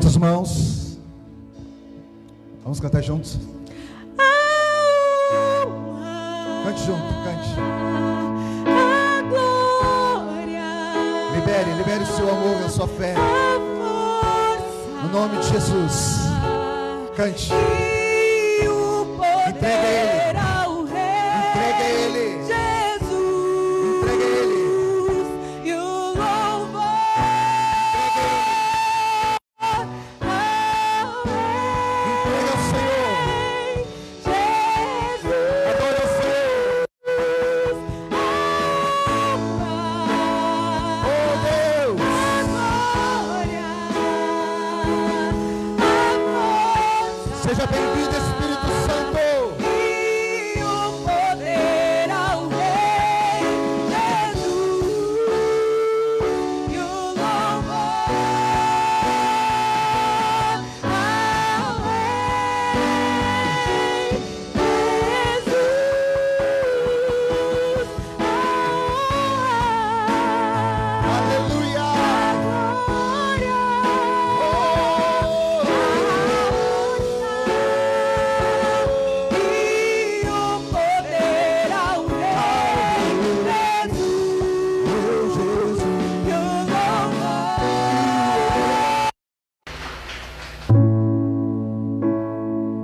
Levanta as mãos. Vamos cantar juntos. Cante junto, cante. A glória. Libere o seu amor, a sua fé. No nome de Jesus. Cante. Entrega Ele. Entrega Ele. Jesus. Entrega Ele. E o louvor. Entrega ao Senhor. Jesus. Adore ao Senhor. Oh Deus. Seja bem-vindo, Espírito Santo. E o poder ao Rei Jesus. E o louvor ao Rei Jesus.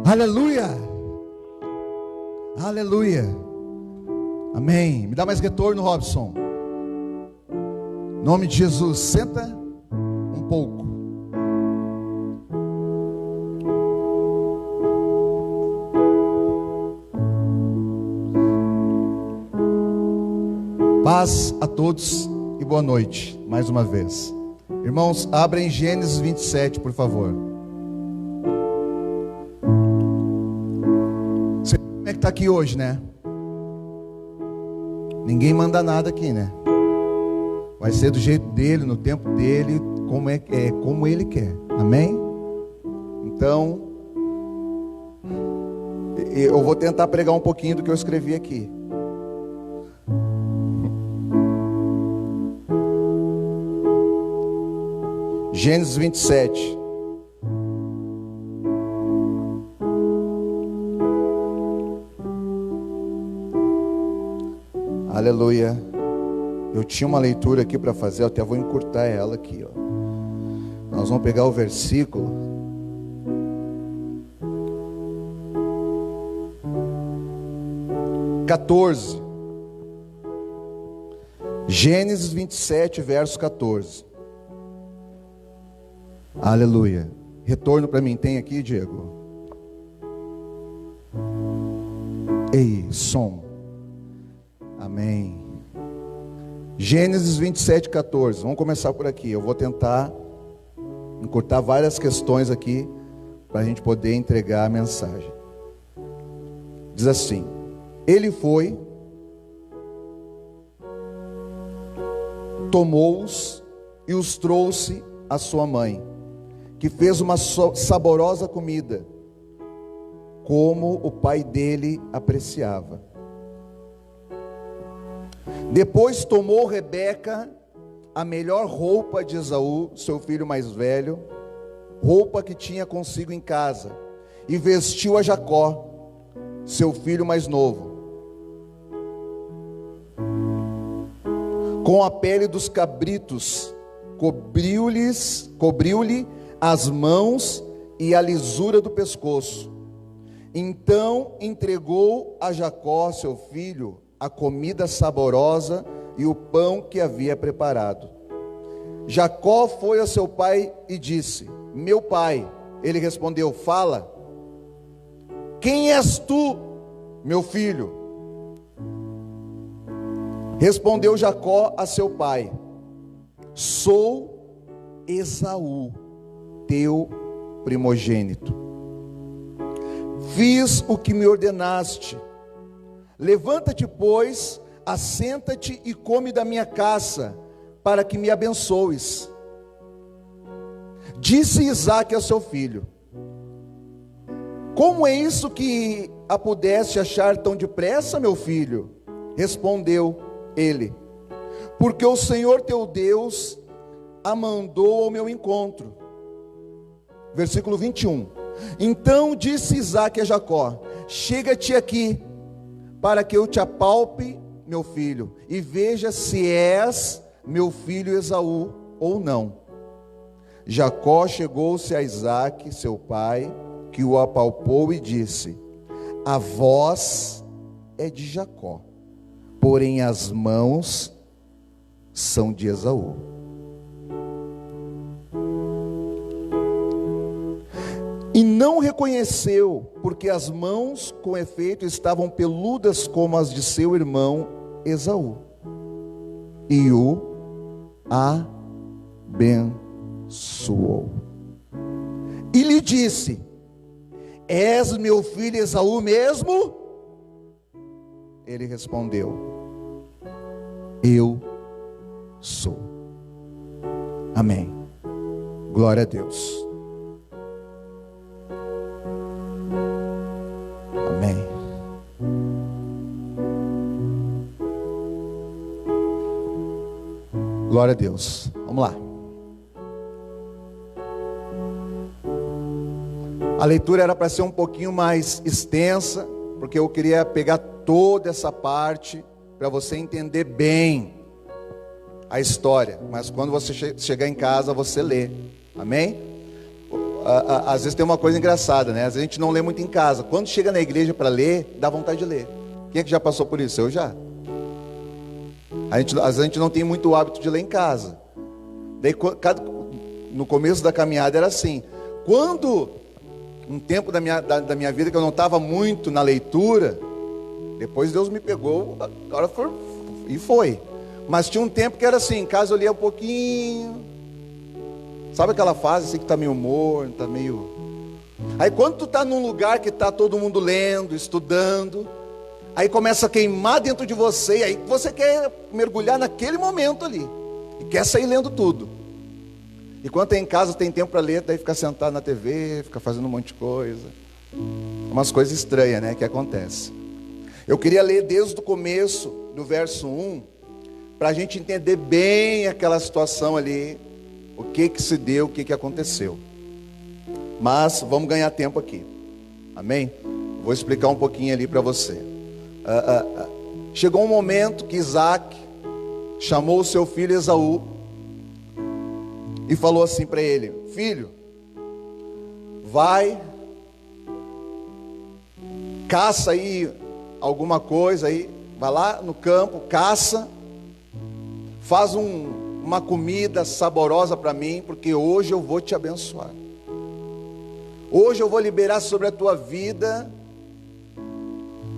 Aleluia. Aleluia. Aleluia. Amém. Me dá mais retorno, Robson. Em nome de Jesus. Senta um pouco. Paz a todos e boa noite, mais uma vez. Irmãos, abrem Gênesis 27, por favor. Você como é que está aqui hoje, né? Ninguém manda nada aqui, né? Vai ser do jeito dele, no tempo dele, como ele quer. Amém? Então, eu vou tentar pregar um pouquinho do que eu escrevi aqui. Gênesis 27. Aleluia. Eu tinha uma leitura aqui para fazer, eu até vou encurtar ela aqui, ó. Nós vamos pegar o versículo 14. Gênesis 27, verso 14. Aleluia. Retorno para mim, tem aqui, Diego? Ei, som. Amém. Gênesis 27, 14. Vamos começar por aqui. Eu vou tentar encurtar várias questões aqui para a gente poder entregar a mensagem. Diz assim: ele foi, tomou-os e os trouxe à sua mãe, que fez uma saborosa comida, como o pai dele apreciava. Depois tomou Rebeca a melhor roupa de Esaú, seu filho mais velho, roupa que tinha consigo em casa, e vestiu a Jacó, seu filho mais novo, com a pele dos cabritos, cobriu-lhe as mãos e a lisura do pescoço. Então entregou a Jacó, seu filho, a comida saborosa e o pão que havia preparado. Jacó foi a seu pai e disse: meu pai. Ele respondeu: fala. Quem és tu, meu filho? Respondeu Jacó a seu pai: sou Esaú, teu primogênito. Fiz o que me ordenaste. Levanta-te, pois, assenta-te e come da minha caça, para que me abençoes. Disse Isaque a seu filho: como é isso que a pudeste achar tão depressa, meu filho? Respondeu ele: porque o Senhor teu Deus a mandou ao meu encontro. Versículo 21. Então disse Isaque a Jacó: chega-te aqui, para que eu te apalpe, meu filho, e veja se és meu filho Esaú ou não. Jacó chegou-se a Isaque, seu pai, que o apalpou e disse: a voz é de Jacó, porém as mãos são de Esaú. E não reconheceu, porque as mãos, com efeito, estavam peludas como as de seu irmão Esaú. E o abençoou. E lhe disse: és meu filho Esaú mesmo? Ele respondeu: eu sou. Amém. Glória a Deus. Amém. Glória a Deus. Vamos lá. A leitura era para ser um pouquinho mais extensa, porque eu queria pegar toda essa parte para você entender bem a história. Mas quando você chegar em casa, você lê. Amém? Às vezes tem uma coisa engraçada, né? Às vezes a gente não lê muito em casa. Quando chega na igreja para ler, dá vontade de ler. Quem é que já passou por isso? Eu já. Às vezes a gente não tem muito hábito de ler em casa. Daí, no começo da caminhada era assim. Quando um tempo da minha vida que eu não estava muito na leitura, depois Deus me pegou, agora foi. Mas tinha um tempo que era assim, em casa eu lia um pouquinho. Sabe aquela fase assim que está meio morno, está meio... Aí quando tu está num lugar que está todo mundo lendo, estudando, aí começa a queimar dentro de você, e aí você quer mergulhar naquele momento ali, e quer sair lendo tudo. E quando tem em casa, tem tempo para ler, daí fica sentado na TV, fica fazendo um monte de coisa. Umas coisas estranhas, né, que acontece. Eu queria ler desde o começo, do verso 1, para a gente entender bem aquela situação ali, o que se deu, o que aconteceu. Mas vamos ganhar tempo aqui. Amém? Vou explicar um pouquinho ali para você. Chegou um momento que Isaque chamou o seu filho Esaú e falou assim para ele: filho, vai, caça aí alguma coisa aí, vai lá no campo, caça, faz uma comida saborosa para mim, porque hoje eu vou te abençoar. Hoje eu vou liberar sobre a tua vida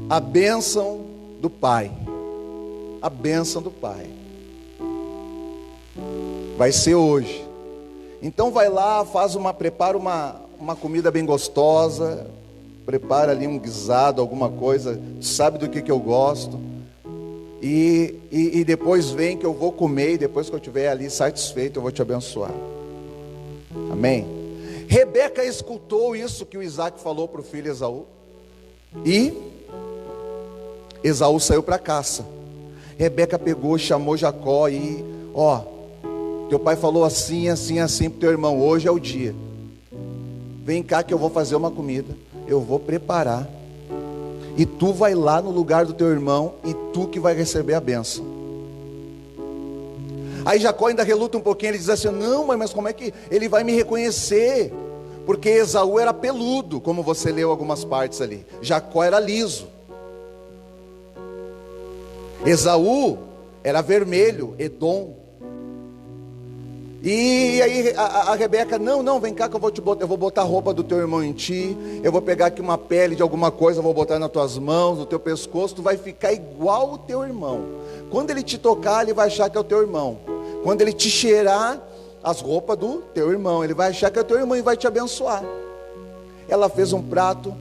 a bênção do Pai. A bênção do Pai. Vai ser hoje. Então vai lá, prepara uma comida bem gostosa, prepara ali um guisado, alguma coisa, sabe do que eu gosto. E depois vem que eu vou comer, e depois que eu estiver ali satisfeito, eu vou te abençoar. Amém? Rebeca escutou isso que o Isaque falou para o filho Esaú, e Esaú saiu para a caça. Rebeca pegou, chamou Jacó e, teu pai falou assim, assim, assim para o teu irmão, hoje é o dia. Vem cá que eu vou fazer uma comida, eu vou preparar. E tu vai lá no lugar do teu irmão, e tu que vai receber a bênção. Aí Jacó ainda reluta um pouquinho, ele diz assim: não, mas como é que ele vai me reconhecer? Porque Esaú era peludo, como você leu algumas partes ali. Jacó era liso. Esaú era vermelho, Edom. E aí a Rebeca: não, vem cá que eu vou botar a roupa do teu irmão em ti, eu vou pegar aqui uma pele de alguma coisa, vou botar nas tuas mãos, no teu pescoço, tu vai ficar igual o teu irmão. Quando ele te tocar, ele vai achar que é o teu irmão. Quando ele te cheirar as roupas do teu irmão, ele vai achar que é o teu irmão e vai te abençoar. Ela fez um prato,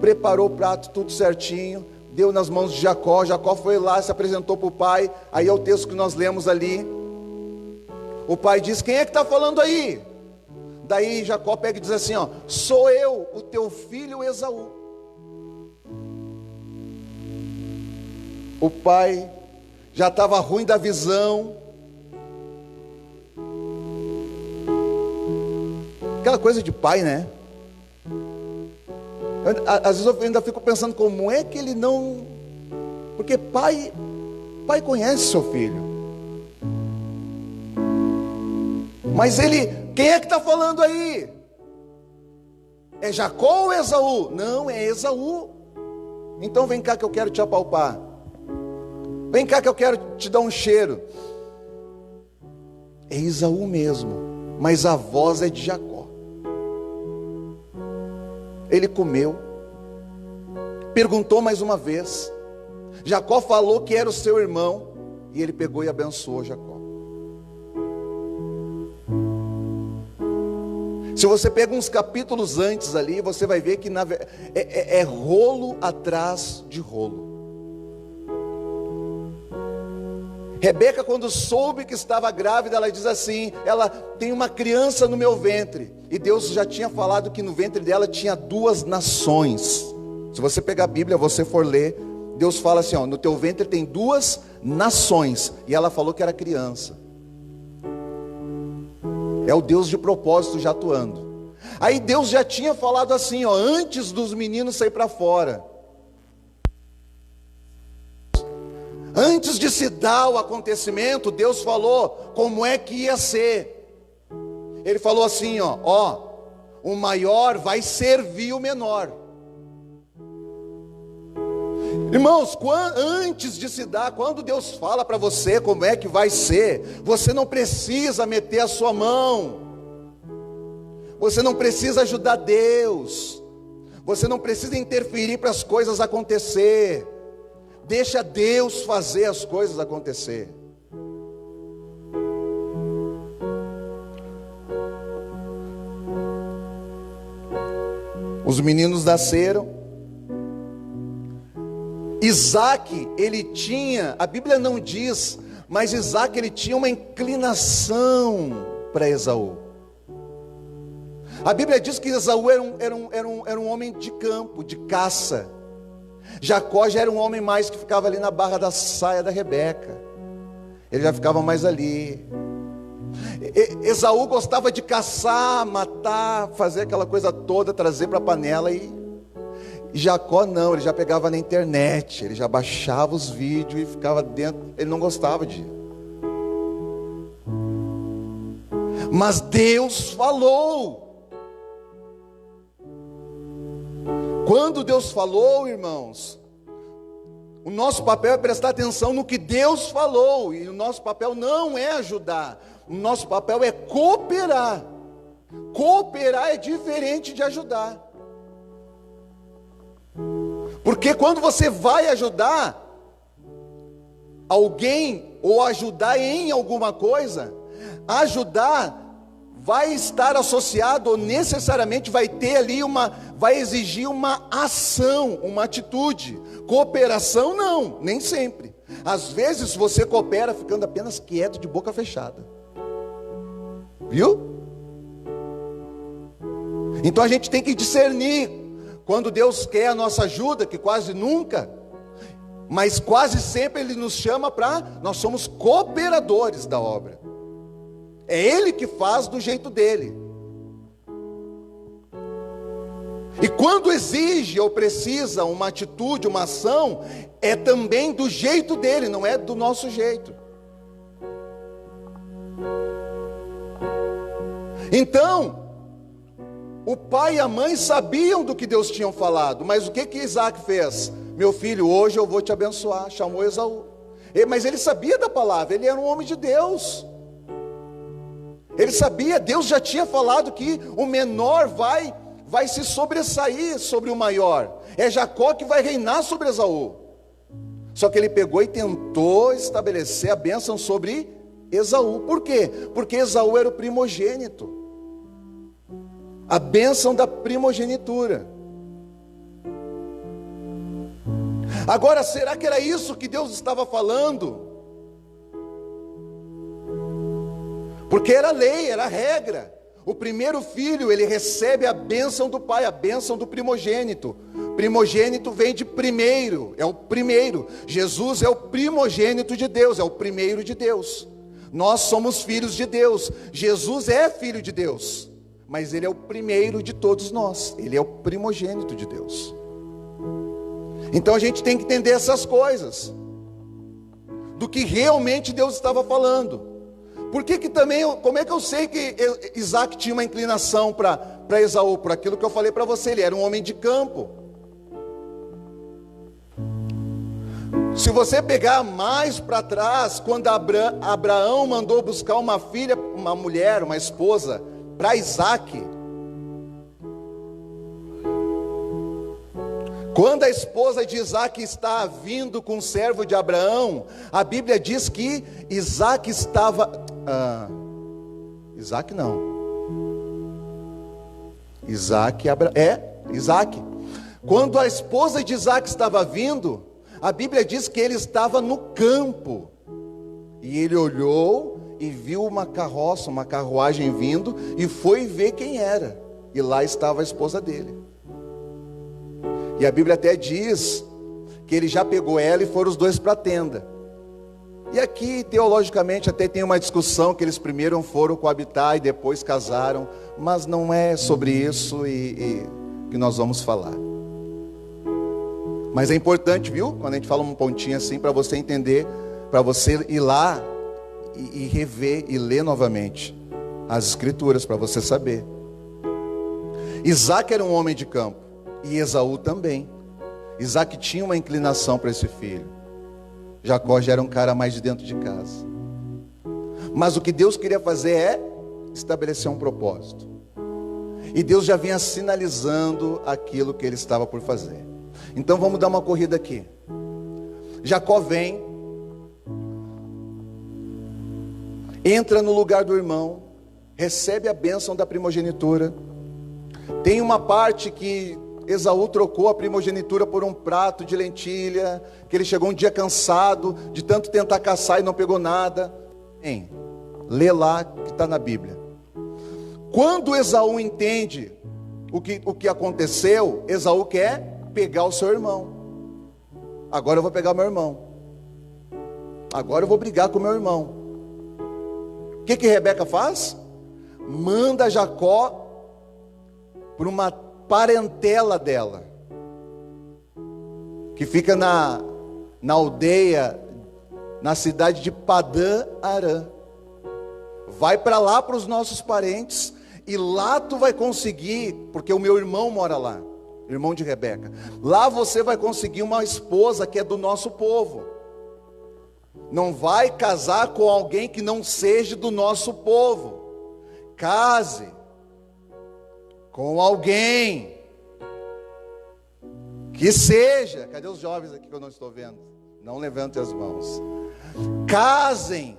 preparou o prato tudo certinho, deu nas mãos de Jacó. Jacó foi lá, se apresentou para o pai. Aí é o texto que nós lemos ali. O pai diz: quem é que está falando aí? Daí Jacó pega e diz assim: sou eu, o teu filho Esaú. O pai já estava ruim da visão. Aquela coisa de pai, né? Às vezes eu ainda fico pensando como é que ele não... Porque pai conhece seu filho. Mas ele... Quem é que está falando aí? É Jacó ou Esaú? Não, é Esaú. Então vem cá que eu quero te apalpar. Vem cá que eu quero te dar um cheiro. É Esaú mesmo, mas a voz é de Jacó. Ele comeu, perguntou mais uma vez. Jacó falou que era o seu irmão, e ele pegou e abençoou Jacó. Se você pega uns capítulos antes ali, você vai ver que é rolo atrás de rolo. Rebeca, quando soube que estava grávida, ela diz assim: ela tem uma criança no meu ventre. E Deus já tinha falado que no ventre dela tinha 2 nações. Se você pegar a Bíblia, você for ler, Deus fala assim, ó, no teu ventre tem 2 nações. E ela falou que era criança. É o Deus de propósito já atuando. Aí Deus já tinha falado assim, ó, antes dos meninos sair para fora. Antes de se dar o acontecimento, Deus falou como é que ia ser. Ele falou assim, ó, o maior vai servir o menor. Irmãos, antes de se dar, quando Deus fala para você como é que vai ser, você não precisa meter a sua mão. Você não precisa ajudar Deus. Você não precisa interferir para as coisas acontecer. Deixa Deus fazer as coisas acontecer. Os meninos nasceram. Isaac, ele tinha, a Bíblia não diz, mas Isaac, ele tinha uma inclinação para Esaú. A Bíblia diz que Esaú era um homem de campo, de caça. Jacó já era um homem mais que ficava ali na barra da saia da Rebeca. Ele já ficava mais ali. Esaú gostava de caçar, matar, fazer aquela coisa toda, trazer para a panela. E Jacó não, ele já pegava na internet, ele já baixava os vídeos e ficava dentro. Ele não gostava de... Mas Deus falou. Quando Deus falou, irmãos, o nosso papel é prestar atenção no que Deus falou. E o nosso papel não é ajudar. O nosso papel é cooperar. Cooperar é diferente de ajudar. Porque quando você vai ajudar alguém ou ajudar em alguma coisa, ajudar vai estar associado ou necessariamente vai ter ali vai exigir uma ação, uma atitude. Cooperação não, nem sempre. Às vezes você coopera ficando apenas quieto, de boca fechada. Viu? Então a gente tem que discernir quando Deus quer a nossa ajuda, que quase nunca, mas quase sempre Ele nos chama nós somos cooperadores da obra. É Ele que faz do jeito dele. E quando exige ou precisa uma atitude, uma ação, é também do jeito dele, não é do nosso jeito. Então, o pai e a mãe sabiam do que Deus tinha falado, mas o que Isaac fez? Meu filho, hoje eu vou te abençoar. Chamou Esaú. Mas ele sabia da palavra, ele era um homem de Deus. Ele sabia, Deus já tinha falado que o menor vai se sobressair sobre o maior. É Jacó que vai reinar sobre Esaú. Só que ele pegou e tentou estabelecer a bênção sobre Esaú. Por quê? Porque Esaú era o primogênito. A bênção da primogenitura. Agora, será que era isso que Deus estava falando? Porque era lei, era regra. O primeiro filho, ele recebe a bênção do pai, a bênção do primogênito. Primogênito vem de primeiro, é o primeiro. Jesus é o primogênito de Deus, é o primeiro de Deus. Nós somos filhos de Deus. Jesus é filho de Deus. mas ele é o primeiro de todos nós, ele é o primogênito de Deus. Então a gente tem que entender essas coisas, do que realmente Deus estava falando. Por que também, como é que eu sei que Isaac tinha uma inclinação para Esaú? Por aquilo que eu falei para você, ele era um homem de campo. Se você pegar mais para trás, quando Abraão mandou buscar uma filha, uma mulher, uma esposa, para Isaac, quando a esposa de Isaac está vindo com o servo de Abraão, a Bíblia diz que Isaac estava... Isaac não. Isaac. Quando a esposa de Isaac estava vindo, a Bíblia diz que ele estava no campo. E ele olhou e viu uma carroça, uma carruagem vindo, e foi ver quem era. E lá estava a esposa dele. E a Bíblia até diz que ele já pegou ela e foram os dois para a tenda. E aqui, teologicamente, até tem uma discussão que eles primeiro foram coabitar e depois casaram. Mas não é sobre isso que nós vamos falar. Mas é importante, viu? Quando a gente fala um pontinho assim, para você entender, para você ir lá e rever e ler novamente as escrituras, para você saber. Isaac era um homem de campo, e Esaú também. Isaac tinha uma inclinação para esse filho. Jacó já era um cara mais de dentro de casa. Mas o que Deus queria fazer é estabelecer um propósito. E Deus já vinha sinalizando aquilo que ele estava por fazer. Então vamos dar uma corrida aqui. Jacó vem, entra no lugar do irmão, recebe a bênção da primogenitura. Tem uma parte que Esaú trocou a primogenitura por um prato de lentilha, que ele chegou um dia cansado de tanto tentar caçar e não pegou nada. Lê lá que está na Bíblia. Quando Esaú entende o que aconteceu, Esaú quer pegar o seu irmão. Agora eu vou pegar meu irmão. Agora eu vou brigar com meu irmão. O que Rebeca faz? Manda Jacó por uma parentela dela, que fica na aldeia, na cidade de Padã Arã. Vai para lá para os nossos parentes, e lá tu vai conseguir, porque o meu irmão mora lá, irmão de Rebeca. Lá você vai conseguir uma esposa que é do nosso povo. Não vai casar com alguém que não seja do nosso povo. Case com alguém que seja... Cadê os jovens aqui que eu não estou vendo? Não levantem as mãos. Casem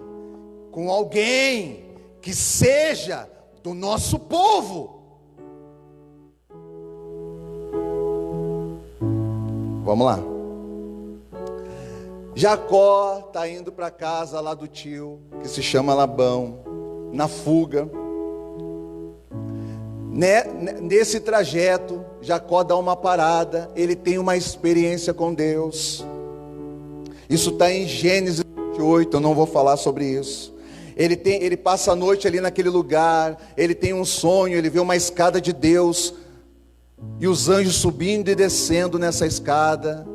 com alguém que seja do nosso povo. Vamos lá. Jacó está indo para casa lá do tio, que se chama Labão, na fuga. Nesse trajeto, Jacó dá uma parada, ele tem uma experiência com Deus. Isso está em Gênesis 28, eu não vou falar sobre isso. Ele passa a noite ali naquele lugar, ele tem um sonho, ele vê uma escada de Deus, e os anjos subindo e descendo nessa escada,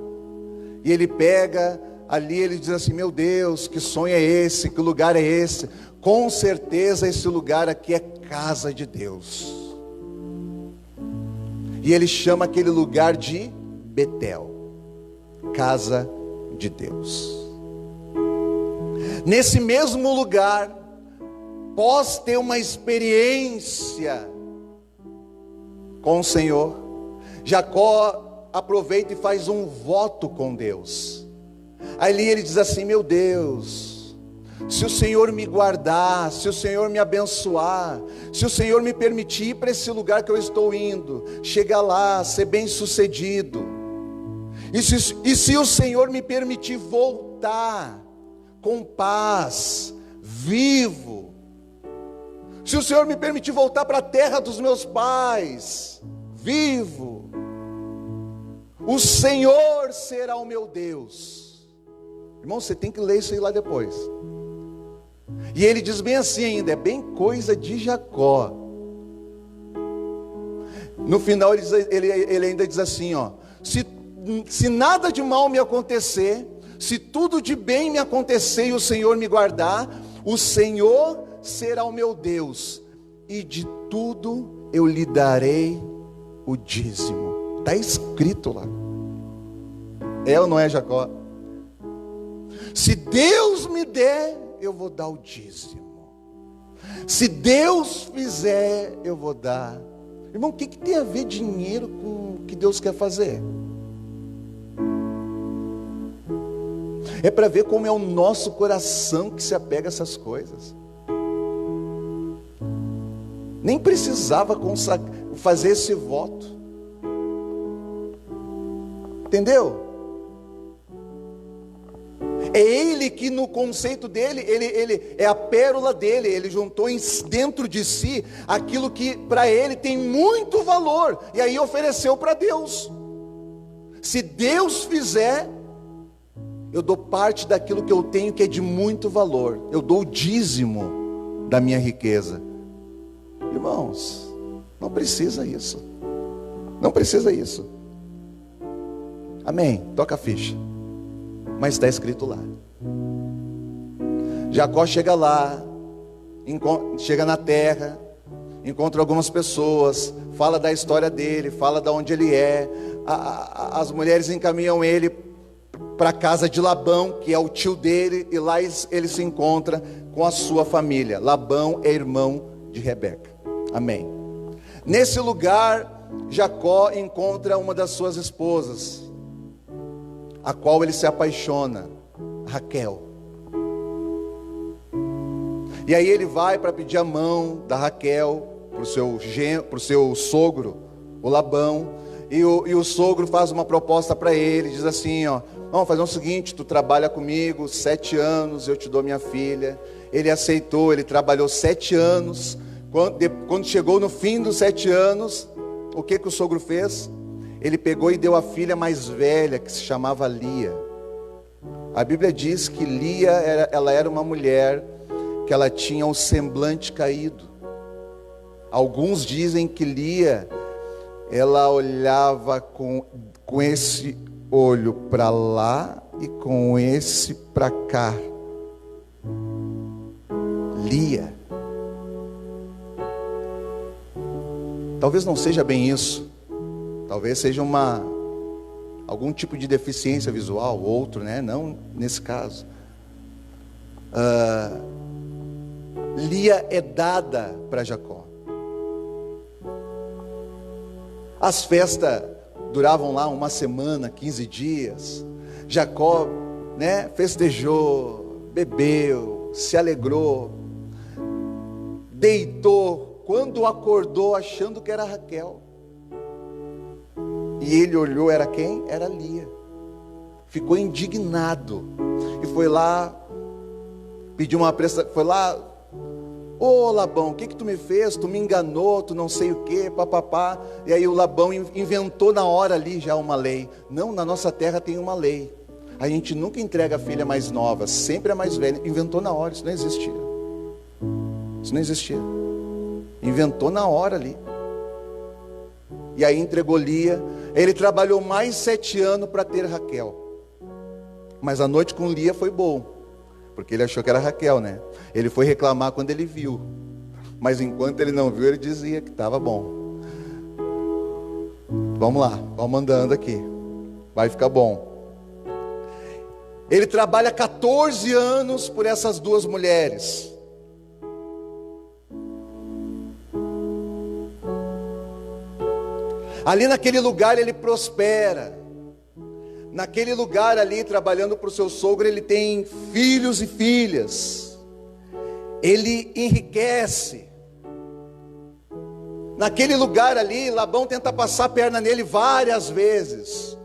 e ele pega ali, ele diz assim: meu Deus, que sonho é esse, que lugar é esse? Com certeza esse lugar aqui é casa de Deus. E ele chama aquele lugar de Betel, casa de Deus. Nesse mesmo lugar, após ter uma experiência com o Senhor, Jacó aproveita e faz um voto com Deus. Ali ele diz assim: meu Deus, se o Senhor me guardar, se o Senhor me abençoar, se o Senhor me permitir ir para esse lugar que eu estou indo, chegar lá, ser bem sucedido, e se o Senhor me permitir voltar com paz, vivo, se o Senhor me permitir voltar para a terra dos meus pais, vivo, o Senhor será o meu Deus. Irmão, você tem que ler isso aí lá depois. E ele diz bem assim ainda, é bem coisa de Jacó. No final ele ainda diz assim, ó: se nada de mal me acontecer, se tudo de bem me acontecer e o Senhor me guardar, o Senhor será o meu Deus, e de tudo eu lhe darei o dízimo. Está escrito lá. É ou não é, Jacó? Se Deus me der, eu vou dar o dízimo. Se Deus fizer, eu vou dar. Irmão, o que tem a ver dinheiro com o que Deus quer fazer? É para ver como é o nosso coração que se apega a essas coisas. Nem precisava fazer esse voto. Entendeu? É ele que no conceito dele, ele é a pérola dele. Ele juntou dentro de si aquilo que para ele tem muito valor, e aí ofereceu para Deus. Se Deus fizer, eu dou parte daquilo que eu tenho que é de muito valor. Eu dou o dízimo da minha riqueza. Irmãos, não precisa isso. Não precisa isso. Amém? Toca a ficha. Mas está escrito lá. Jacó chega lá, chega na terra, encontra algumas pessoas, fala da história dele, fala de onde ele é. As mulheres encaminham ele para a casa de Labão, que é o tio dele, e lá ele se encontra com a sua família. Labão é irmão de Rebeca. Amém. Nesse lugar, Jacó encontra uma das suas esposas, a qual ele se apaixona, Raquel. E aí ele vai para pedir a mão da Raquel para o seu sogro, o Labão. E o sogro faz uma proposta para ele, diz assim, ó: vamos fazer o seguinte, tu trabalha comigo 7 anos, eu te dou minha filha. Ele aceitou, ele trabalhou 7 anos. Quando chegou no fim dos 7 anos, o que o sogro fez? Ele pegou e deu a filha mais velha, que se chamava Lia. A Bíblia diz que Lia ela era uma mulher que ela tinha o semblante caído. Alguns dizem que Lia, ela olhava com esse olho para lá e com esse para cá. Lia. Talvez não seja bem isso. Talvez seja algum tipo de deficiência visual, outro, né? Não nesse caso. Lia é dada para Jacó. As festas duravam lá 1 semana, 15 dias. Jacó, né, festejou, bebeu, se alegrou, deitou, quando acordou achando que era Raquel. E ele olhou, era quem? Era Lia. Ficou indignado e foi lá, pediu uma prestação, foi lá: ô Labão, o que tu me fez? Tu me enganou, tu não sei o que, papapá. E aí o Labão inventou na hora ali já uma lei. Não, na nossa terra tem uma lei. A gente nunca entrega a filha mais nova, sempre a mais velha. Inventou na hora, isso não existia. Isso não existia. Inventou na hora ali. E aí entregou Lia. Ele trabalhou mais 7 anos para ter Raquel. Mas a noite com Lia foi bom, porque ele achou que era Raquel, né? Ele foi reclamar quando ele viu. Mas enquanto ele não viu, ele dizia que estava bom. Vamos lá, vamos andando aqui. Vai ficar bom. Ele trabalha 14 anos por essas 2 mulheres. Ali naquele lugar ele prospera. Naquele lugar ali, trabalhando para o seu sogro, ele tem filhos e filhas. Ele enriquece. Naquele lugar ali, Labão tenta passar a perna nele várias vezes.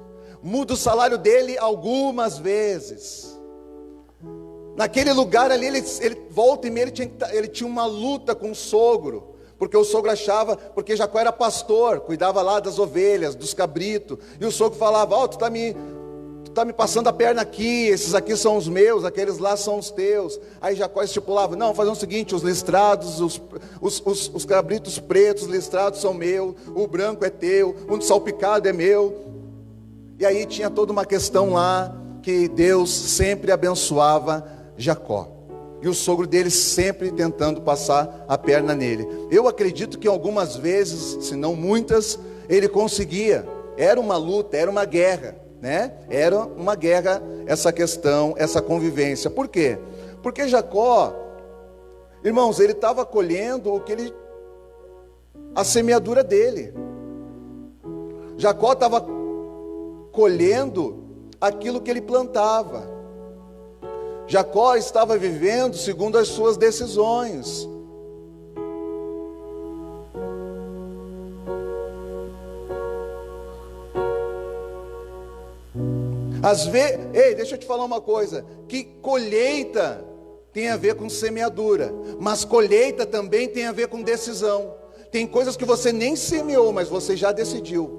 Muda o salário dele algumas vezes. Naquele lugar ali, ele volta e meia, ele tinha uma luta com o sogro. Porque o sogro achava, porque Jacó era pastor, cuidava lá das ovelhas, dos cabritos. E o sogro falava: tu está me passando a perna aqui, esses aqui são os meus, aqueles lá são os teus. Aí Jacó estipulava, não, fazer o seguinte, os listrados, os cabritos pretos listrados são meus, o branco é teu, o salpicado é meu. E aí tinha toda uma questão lá, que Deus sempre abençoava Jacó. E o sogro dele sempre tentando passar a perna nele. Eu acredito que algumas vezes, se não muitas, ele conseguia. Era uma luta, era uma guerra, né? Era uma guerra essa questão, essa convivência. Por quê? Porque Jacó, irmãos, ele estava colhendo a semeadura dele. Jacó estava colhendo aquilo que ele plantava. Jacó estava vivendo segundo as suas decisões. Às vezes, ei, deixa eu te falar uma coisa, que colheita tem a ver com semeadura, mas colheita também tem a ver com decisão. Tem coisas que você nem semeou, mas você já decidiu.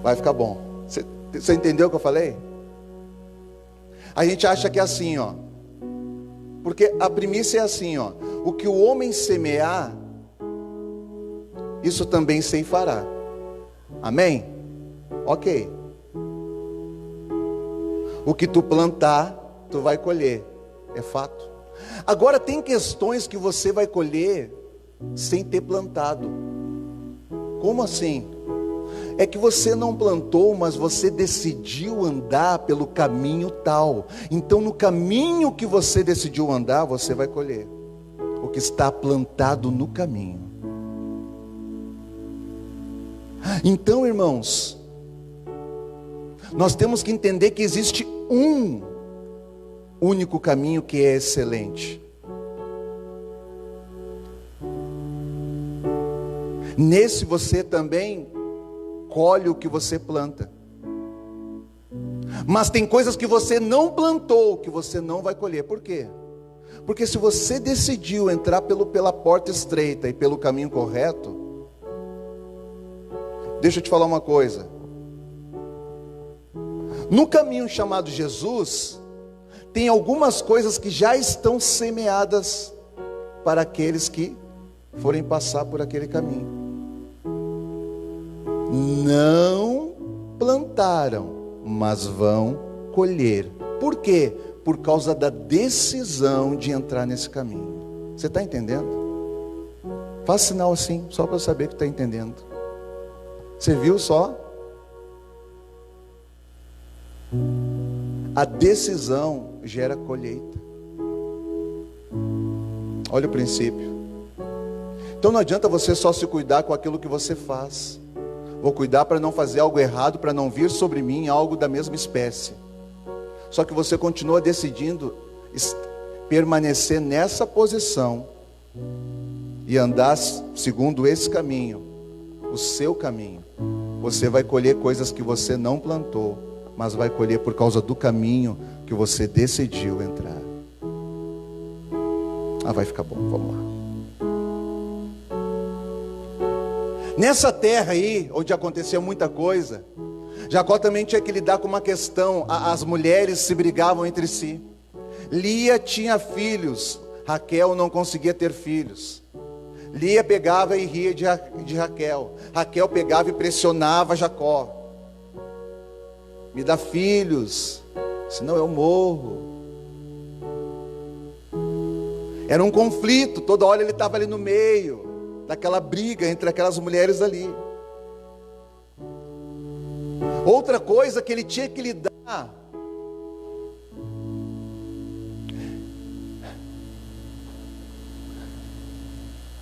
Vai ficar bom. Você entendeu o que eu falei? A gente acha que é assim, ó. Porque a primícia é assim, ó. O que o homem semear, isso também ceifará. Amém? Ok. O que tu plantar, tu vai colher. É fato. Agora tem questões que você vai colher sem ter plantado. Como assim? É que você não plantou, mas você decidiu andar pelo caminho tal. Então no caminho que você decidiu andar, você vai colher o que está plantado no caminho. Então, irmãos, nós temos que entender que existe um único caminho que é excelente. Nesse você também colhe o que você planta. Mas tem coisas que você não plantou, que você não vai colher. Por quê? Porque se você decidiu entrar pela porta estreita e pelo caminho correto, deixa eu te falar uma coisa. No caminho chamado Jesus, tem algumas coisas que já estão semeadas para aqueles que forem passar por aquele caminho. Não plantaram, mas vão colher. Por quê? Por causa da decisão de entrar nesse caminho. Você está entendendo? Faz sinal assim, só para eu saber que está entendendo. Você viu só? A decisão gera colheita. Olha o princípio. Então não adianta você só se cuidar com aquilo que você faz. Vou cuidar para não fazer algo errado, para não vir sobre mim algo da mesma espécie. Só que você continua decidindo permanecer nessa posição e andar segundo esse caminho, o seu caminho. Você vai colher coisas que você não plantou, mas vai colher por causa do caminho que você decidiu entrar. Vai ficar bom, vamos lá. Nessa terra aí, onde aconteceu muita coisa, Jacó também tinha que lidar com uma questão. As mulheres se brigavam entre si. Lia tinha filhos, Raquel não conseguia ter filhos. Lia pegava e ria de Raquel. Raquel pegava e pressionava Jacó. Me dá filhos, senão eu morro. Era um conflito, toda hora ele estava ali no meio daquela briga entre aquelas mulheres ali. Outra coisa que ele tinha que lidar,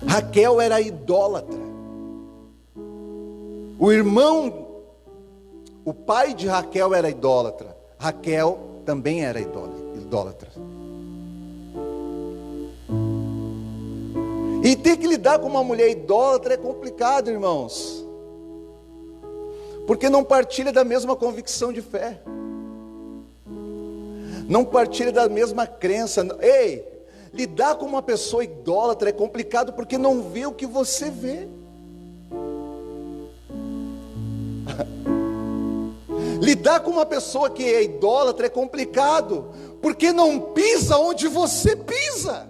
Raquel era idólatra. O pai de Raquel era idólatra. Raquel também era idólatra. E ter que lidar com uma mulher idólatra é complicado, irmãos. Porque não partilha da mesma convicção de fé. Não partilha da mesma crença. Ei, lidar com uma pessoa idólatra é complicado porque não vê o que você vê. Lidar com uma pessoa que é idólatra é complicado, porque não pisa onde você pisa.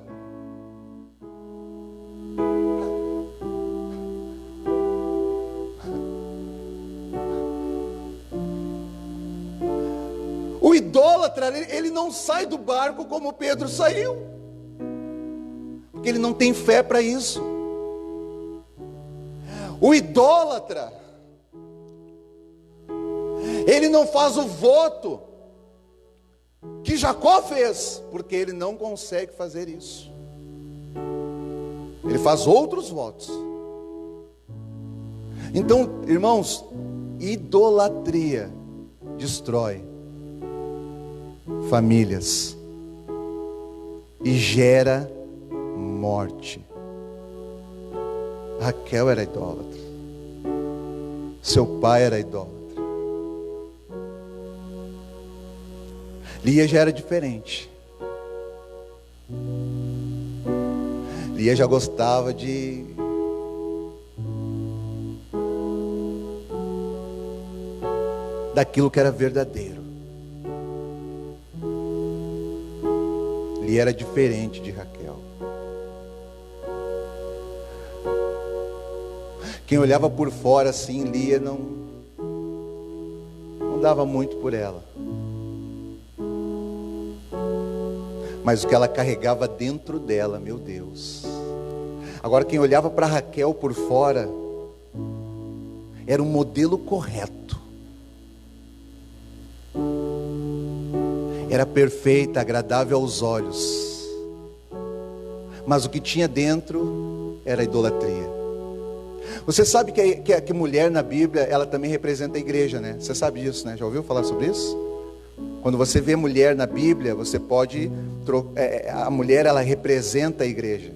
O idólatra, ele não sai do barco como Pedro saiu, porque ele não tem fé para isso. O idólatra, ele não faz o voto que Jacó fez, porque ele não consegue fazer isso. Ele faz outros votos. Então, irmãos, idolatria destrói famílias e gera morte. Raquel era idólatra, seu pai era idólatra. Lia já era diferente. Lia já gostava daquilo que era verdadeiro. Lia era diferente de Raquel. Quem olhava por fora assim, Lia não dava muito por ela. Mas o que ela carregava dentro dela, meu Deus. Agora quem olhava para Raquel por fora, era um modelo correto. Era perfeita, agradável aos olhos. Mas o que tinha dentro era idolatria. Você sabe que mulher na Bíblia, ela também representa a igreja, né? Você sabe disso, né? Já ouviu falar sobre isso? Quando você vê mulher na Bíblia, você pode... a mulher, ela representa a igreja.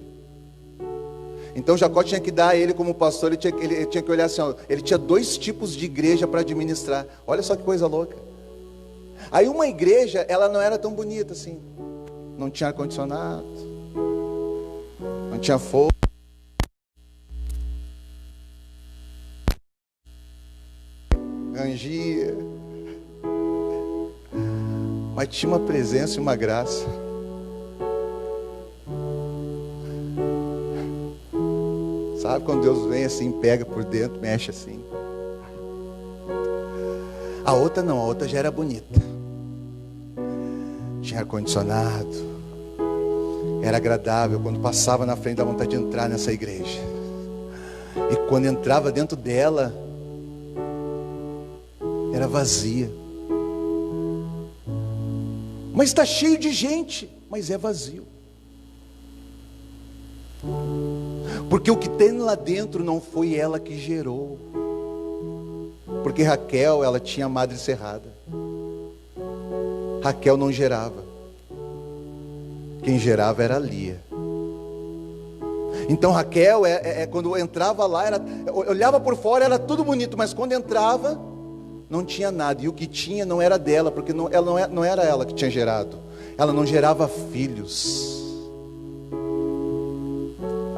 Então Jacó tinha que dar a ele como pastor, ele tinha que olhar assim, ó, ele tinha 2 tipos de igreja para administrar. Olha só que coisa louca. Aí uma igreja, ela não era tão bonita assim. Não tinha ar-condicionado, não tinha fogo, rangia, mas tinha uma presença e uma graça. Sabe quando Deus vem assim, pega por dentro, mexe assim. A outra não, a outra já era bonita. Tinha ar-condicionado, era agradável. Quando passava na frente, dava vontade de entrar nessa igreja. E quando entrava dentro dela, era vazia. Mas está cheio de gente, mas é vazio. Porque o que tem lá dentro não foi ela que gerou. Porque Raquel, ela tinha a madre cerrada. Raquel não gerava. Quem gerava era Lia. Então Raquel, quando entrava lá, olhava por fora, era tudo bonito, mas quando entrava, não tinha nada. E o que tinha não era dela, porque não era ela que tinha gerado. Ela não gerava filhos.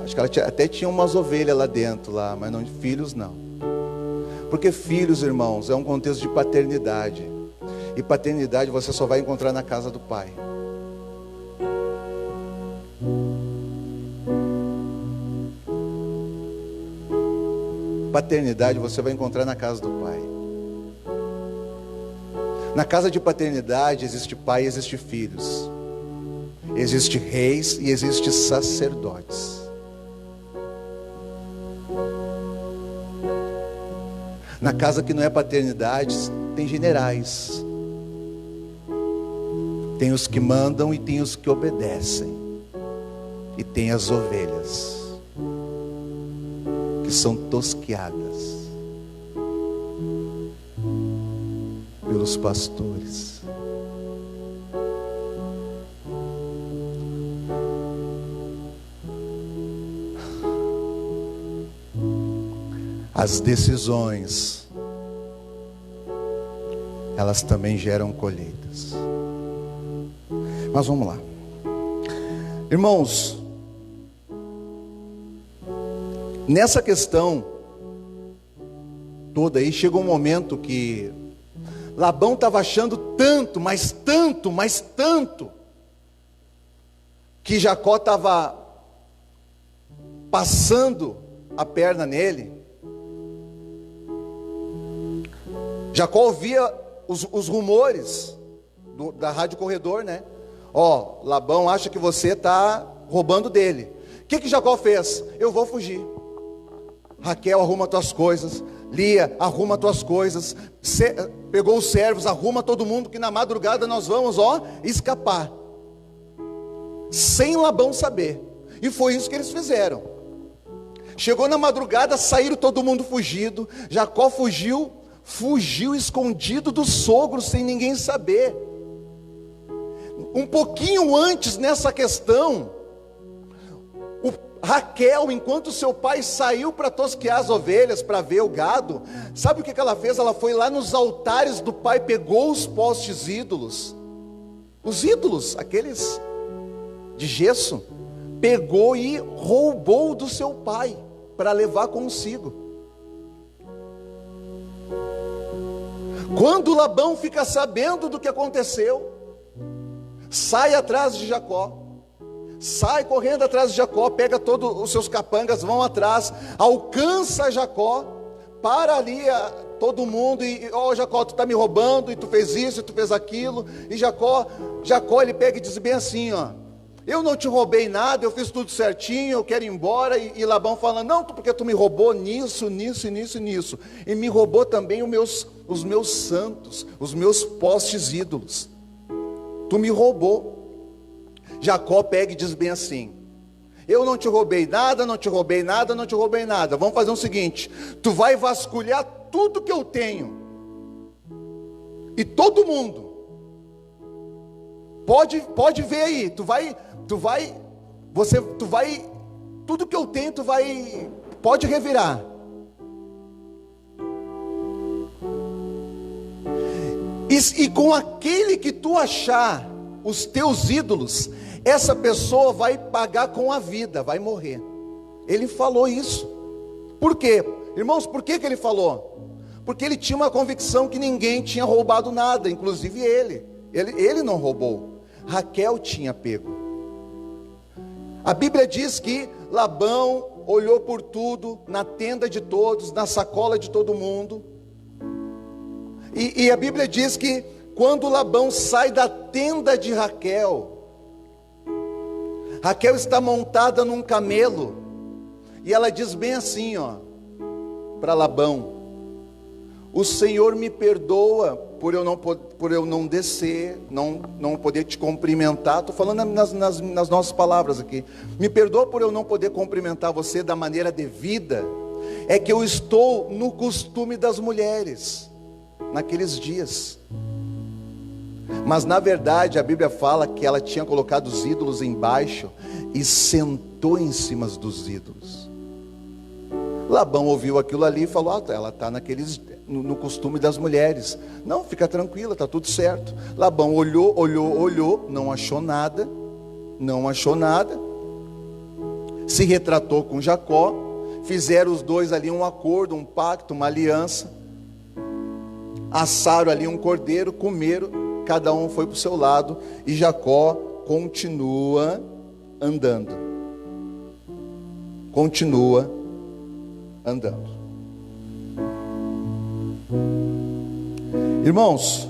Acho que ela até tinha umas ovelhas lá dentro, mas não, filhos não. Porque filhos, irmãos, é um contexto de paternidade. E paternidade você só vai encontrar na casa do pai. Paternidade você vai encontrar na casa do pai. Na casa de paternidade existe pai e existe filhos. Existe reis e existe sacerdotes. Na casa que não é paternidade, tem generais. Tem os que mandam e tem os que obedecem. E tem as ovelhas, que são tosqueadas pelos pastores. As decisões, elas também geram colheitas. Mas vamos lá. Irmãos, nessa questão toda aí, chegou um momento que Labão estava achando tanto, mas tanto, mas tanto, que Jacó estava passando a perna nele. Jacó ouvia os rumores da Rádio Corredor, né? Ó, Labão acha que você está roubando dele. O que Jacó fez? Eu vou fugir. Raquel, arruma tuas coisas. Lia, arruma tuas coisas. Pegou os servos, arruma todo mundo, que na madrugada nós vamos, escapar. Sem Labão saber. E foi isso que eles fizeram. Chegou na madrugada, saíram todo mundo fugido. Jacó fugiu escondido do sogro, sem ninguém saber. Um pouquinho antes nessa questão, Raquel, enquanto seu pai saiu para tosquear as ovelhas, para ver o gado, sabe o que ela fez? Ela foi lá nos altares do pai, pegou os postes ídolos, os ídolos, aqueles de gesso, pegou e roubou do seu pai, para levar consigo. Quando Labão fica sabendo do que aconteceu, sai atrás de Jacó, sai correndo atrás de Jacó, pega todos os seus capangas, vão atrás, alcança Jacó, para ali todo mundo, e Jacó, tu está me roubando, e tu fez isso, e tu fez aquilo. E Jacó ele pega e diz bem assim, eu não te roubei nada, eu fiz tudo certinho, eu quero ir embora. E Labão fala, não, porque tu me roubou nisso, nisso, nisso, nisso, e me roubou também os meus santos, os meus postes ídolos, tu me roubou. Jacó pega e diz bem assim, eu não te roubei nada, não te roubei nada, não te roubei nada. Vamos fazer o seguinte, tu vai vasculhar tudo que eu tenho, e todo mundo, pode ver aí, tudo que eu tenho, pode revirar. E com aquele que tu achar os teus ídolos, essa pessoa vai pagar com a vida, vai morrer. Ele falou isso. Por quê? Irmãos, por que ele falou? Porque ele tinha uma convicção que ninguém tinha roubado nada, inclusive ele não roubou. Raquel tinha pego. A Bíblia diz que Labão olhou por tudo, na tenda de todos, na sacola de todo mundo. E a Bíblia diz que quando Labão sai da tenda de Raquel, Raquel está montada num camelo, e ela diz bem assim, para Labão, o Senhor me perdoa por eu não descer, não poder te cumprimentar. Estou falando nas nossas palavras aqui. Me perdoa por eu não poder cumprimentar você da maneira devida. É que eu estou no costume das mulheres naqueles dias. Mas na verdade a Bíblia fala que ela tinha colocado os ídolos embaixo e sentou em cima dos ídolos. Labão ouviu aquilo ali e falou, ela está no costume das mulheres. Não, fica tranquila, está tudo certo. Labão olhou, não achou nada. Se retratou com Jacó, fizeram os dois ali um acordo, um pacto, uma aliança. Assaram ali um cordeiro, comeram, cada um foi para o seu lado, e Jacó continua andando. Irmãos,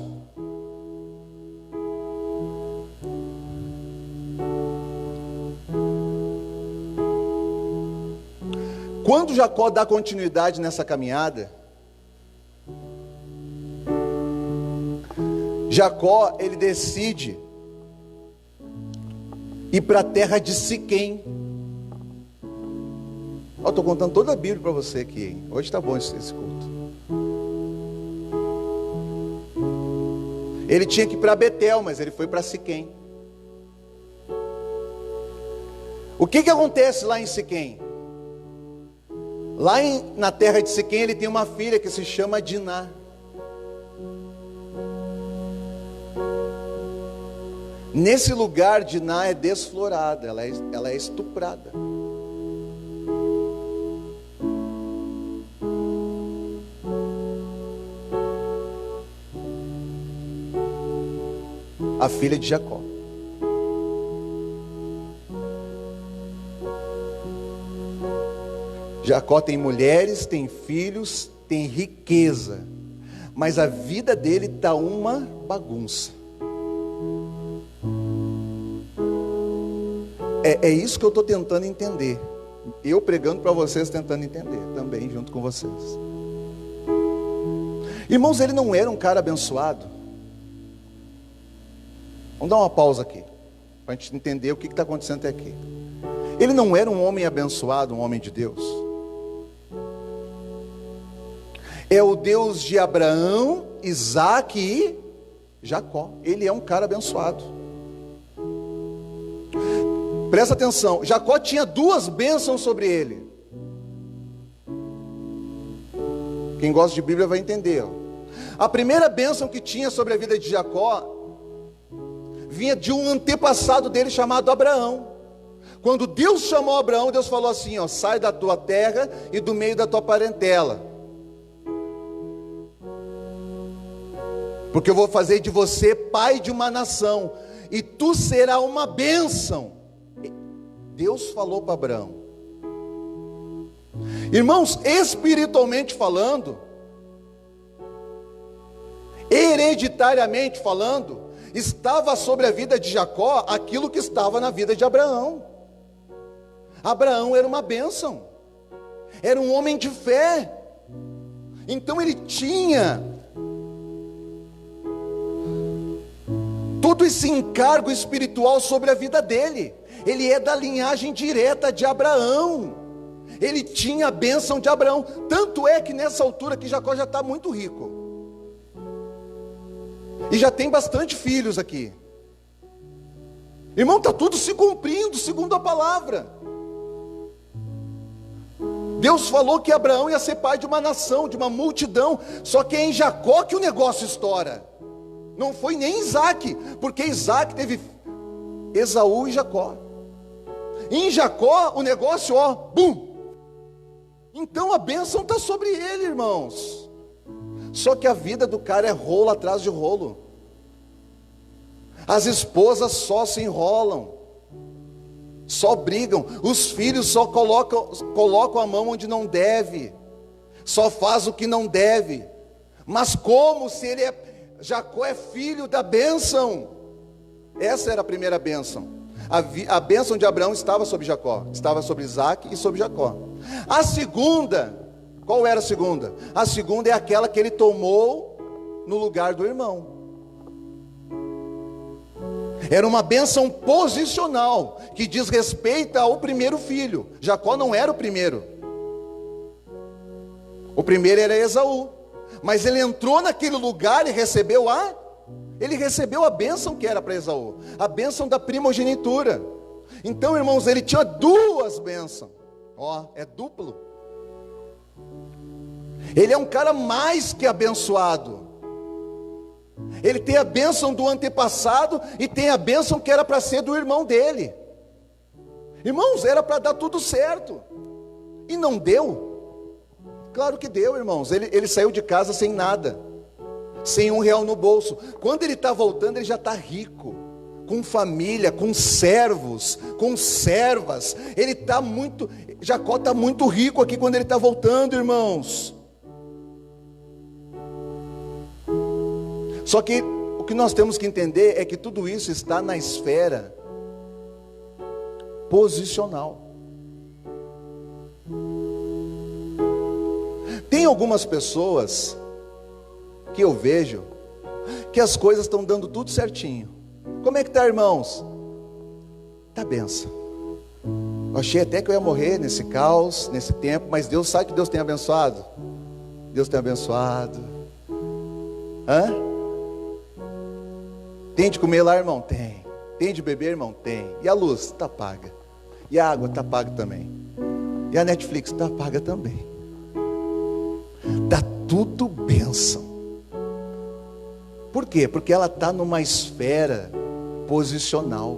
quando Jacó dá continuidade nessa caminhada, Jacó, ele decide ir para a terra de Siquém. Estou contando toda a Bíblia para você aqui, hein? Hoje está bom esse culto. Ele tinha que ir para Betel, mas ele foi para Siquém. O que acontece lá em Siquém? Na terra de Siquém ele tem uma filha que se chama Diná. Nesse lugar, Diná é desflorada, ela é estuprada. a filha de Jacó. Jacó tem mulheres, tem filhos, tem riqueza, mas a vida dele está uma bagunça. É isso que eu estou tentando entender. Eu pregando para vocês, tentando entender também, junto com vocês. Irmãos, ele não era um cara abençoado. Vamos dar uma pausa aqui, para a gente entender o que está acontecendo até aqui. Ele não era um homem abençoado, um homem de Deus. É o Deus de Abraão, Isaac e Jacó. Ele é um cara abençoado. Presta atenção, Jacó tinha duas bênçãos sobre ele. Quem gosta de Bíblia vai entender. A primeira bênção que tinha sobre a vida de Jacó vinha de um antepassado dele chamado Abraão. Quando Deus chamou Abraão, Deus falou assim, ó, sai da tua terra e do meio da tua parentela, porque eu vou fazer de você pai de uma nação, e tu serás uma bênção. Deus falou para Abraão. Irmãos, espiritualmente falando, hereditariamente falando, estava sobre a vida de Jacó aquilo que estava na vida de Abraão. Abraão era uma bênção, era um homem de fé, então ele tinha todo esse encargo espiritual sobre a vida dele. Ele é da linhagem direta de Abraão, ele tinha a bênção de Abraão. Tanto é que nessa altura que Jacó já está muito rico, e já tem bastante filhos aqui. Irmão, está tudo se cumprindo segundo a palavra. Deus falou que Abraão ia ser pai de uma nação, de uma multidão. Só que é em Jacó que o negócio estoura. Não foi nem Isaac, porque Isaac teve Esaú e Jacó. Em Jacó o negócio, ó, bum. Então a bênção está sobre ele, irmãos. Só que a vida do cara é rolo atrás de rolo. As esposas só se enrolam, só brigam. Os filhos só colocam a mão onde não deve, só faz o que não deve. Mas como se Jacó é filho da bênção? Essa era a primeira bênção. A bênção de Abraão estava sobre Jacó, estava sobre Isaac e sobre Jacó. A segunda, qual era a segunda? A segunda é aquela que ele tomou no lugar do irmão. Era uma bênção posicional, que diz respeito ao primeiro filho. Jacó não era o primeiro. O primeiro era Esaú. Mas ele entrou naquele lugar e recebeu a bênção que era para Esaú, a bênção da primogenitura. Então, irmãos, ele tinha duas bênçãos. Ó, é duplo. Ele é um cara mais que abençoado. Ele tem a bênção do antepassado e tem a bênção que era para ser do irmão dele. Irmãos, era para dar tudo certo, e não deu. Claro que deu, irmãos. Ele saiu de casa sem nada, sem R$1 no bolso. Quando ele está voltando, ele já está rico, com família, com servos, com servas. Jacó está muito rico aqui quando ele está voltando, irmãos. Só que o que nós temos que entender é que tudo isso está na esfera posicional. Tem algumas pessoas que eu vejo que as coisas estão dando tudo certinho. Como é que está, irmãos? Está benção. Eu achei até que eu ia morrer nesse caos, nesse tempo, mas Deus sabe que Deus tem abençoado. Deus tem abençoado. Hã? Tem de comer lá, irmão? Tem. Tem de beber, irmão? Tem. E a luz? Está paga. E a água? Está paga também. E a Netflix? Está paga também. Está tudo bênção. Por quê? Porque ela está numa esfera posicional.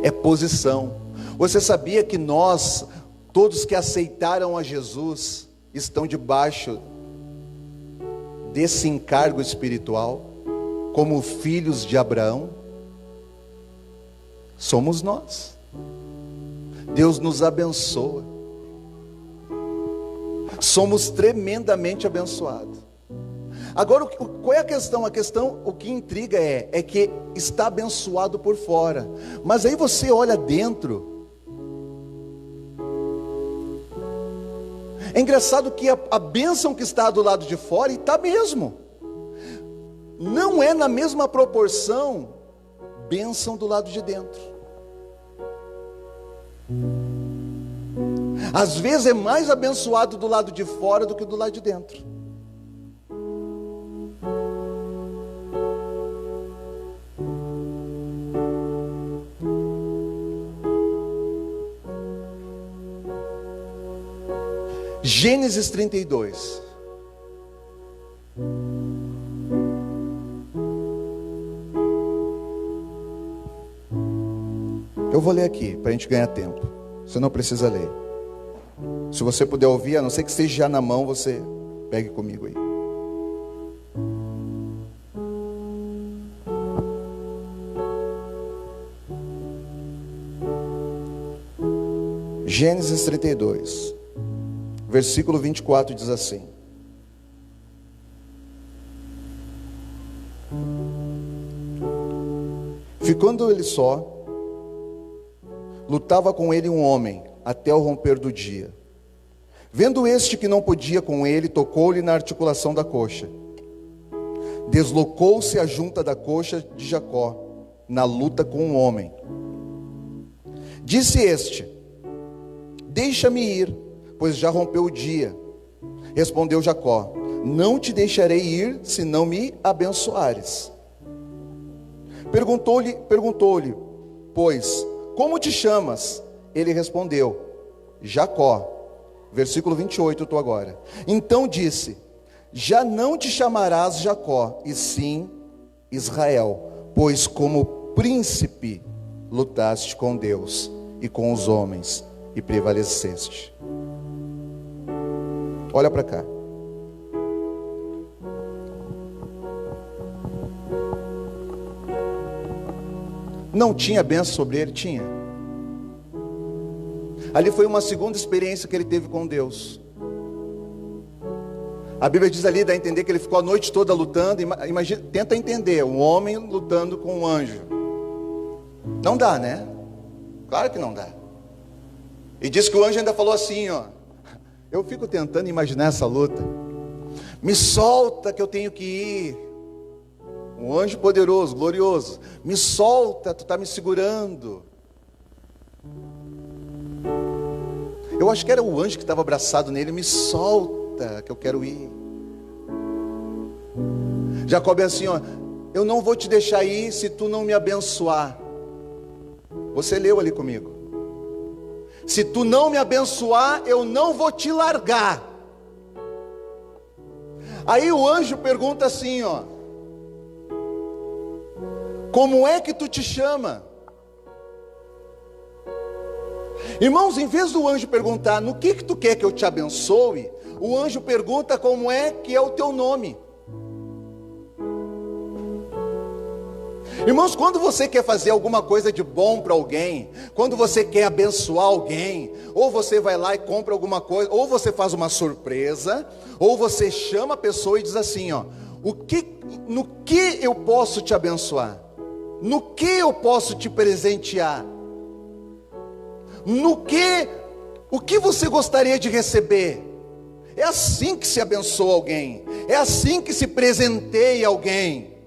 É posição. Você sabia que nós, todos que aceitaram a Jesus, estão debaixo desse encargo espiritual? como filhos de Abraão? Somos nós. Deus nos abençoa. Somos tremendamente abençoados. Agora, qual é a questão? A questão, o que intriga é que está abençoado por fora, mas aí você olha dentro. É engraçado que a bênção que está do lado de fora, e está mesmo, não é na mesma proporção bênção do lado de dentro. Às vezes é mais abençoado do lado de fora do que do lado de dentro. Gênesis 32. Eu vou ler aqui, para a gente ganhar tempo. Você não precisa ler. Se você puder ouvir, a não ser que esteja já na mão, você pegue comigo aí. Gênesis 32, versículo 24 diz assim: ficando ele só, lutava com ele um homem, até o romper do dia. Vendo este que não podia com ele, tocou-lhe na articulação da coxa. Deslocou-se a junta da coxa de Jacó, na luta com o homem. Disse este: deixa-me ir, pois já rompeu o dia. Respondeu Jacó: não te deixarei ir, se não me abençoares. Perguntou-lhe, pois, como te chamas? Ele respondeu: Jacó. Versículo 28, estou agora. Então disse: já não te chamarás Jacó, e sim Israel, pois como príncipe lutaste com Deus e com os homens, e prevaleceste. Olha para cá. Não tinha bênção sobre ele? Tinha. Ali foi uma segunda experiência que ele teve com Deus. A Bíblia diz ali, dá a entender que ele ficou a noite toda lutando. Imagina, tenta entender, um homem lutando com um anjo. Não dá, né? Claro que não dá. E diz que o anjo ainda falou assim, ó. Eu fico tentando imaginar essa luta. Me solta que eu tenho que ir. Um anjo poderoso, glorioso. Me solta, tu está me segurando. Eu acho que era o anjo que estava abraçado nele. Me solta que eu quero ir. Jacó é assim, ó. Eu não vou te deixar ir se tu não me abençoar. Você leu ali comigo. Se tu não me abençoar, eu não vou te largar. Aí o anjo pergunta assim, ó: como é que tu te chama? Irmãos, em vez do anjo perguntar no que tu quer que eu te abençoe, o anjo pergunta como é que é o teu nome. Irmãos, quando você quer fazer alguma coisa de bom para alguém, quando você quer abençoar alguém, ou você vai lá e compra alguma coisa, ou você faz uma surpresa, ou você chama a pessoa e diz assim, ó: no que eu posso te abençoar? No que eu posso te presentear? O que você gostaria de receber? É assim que se abençoa alguém, é assim que se presenteia alguém.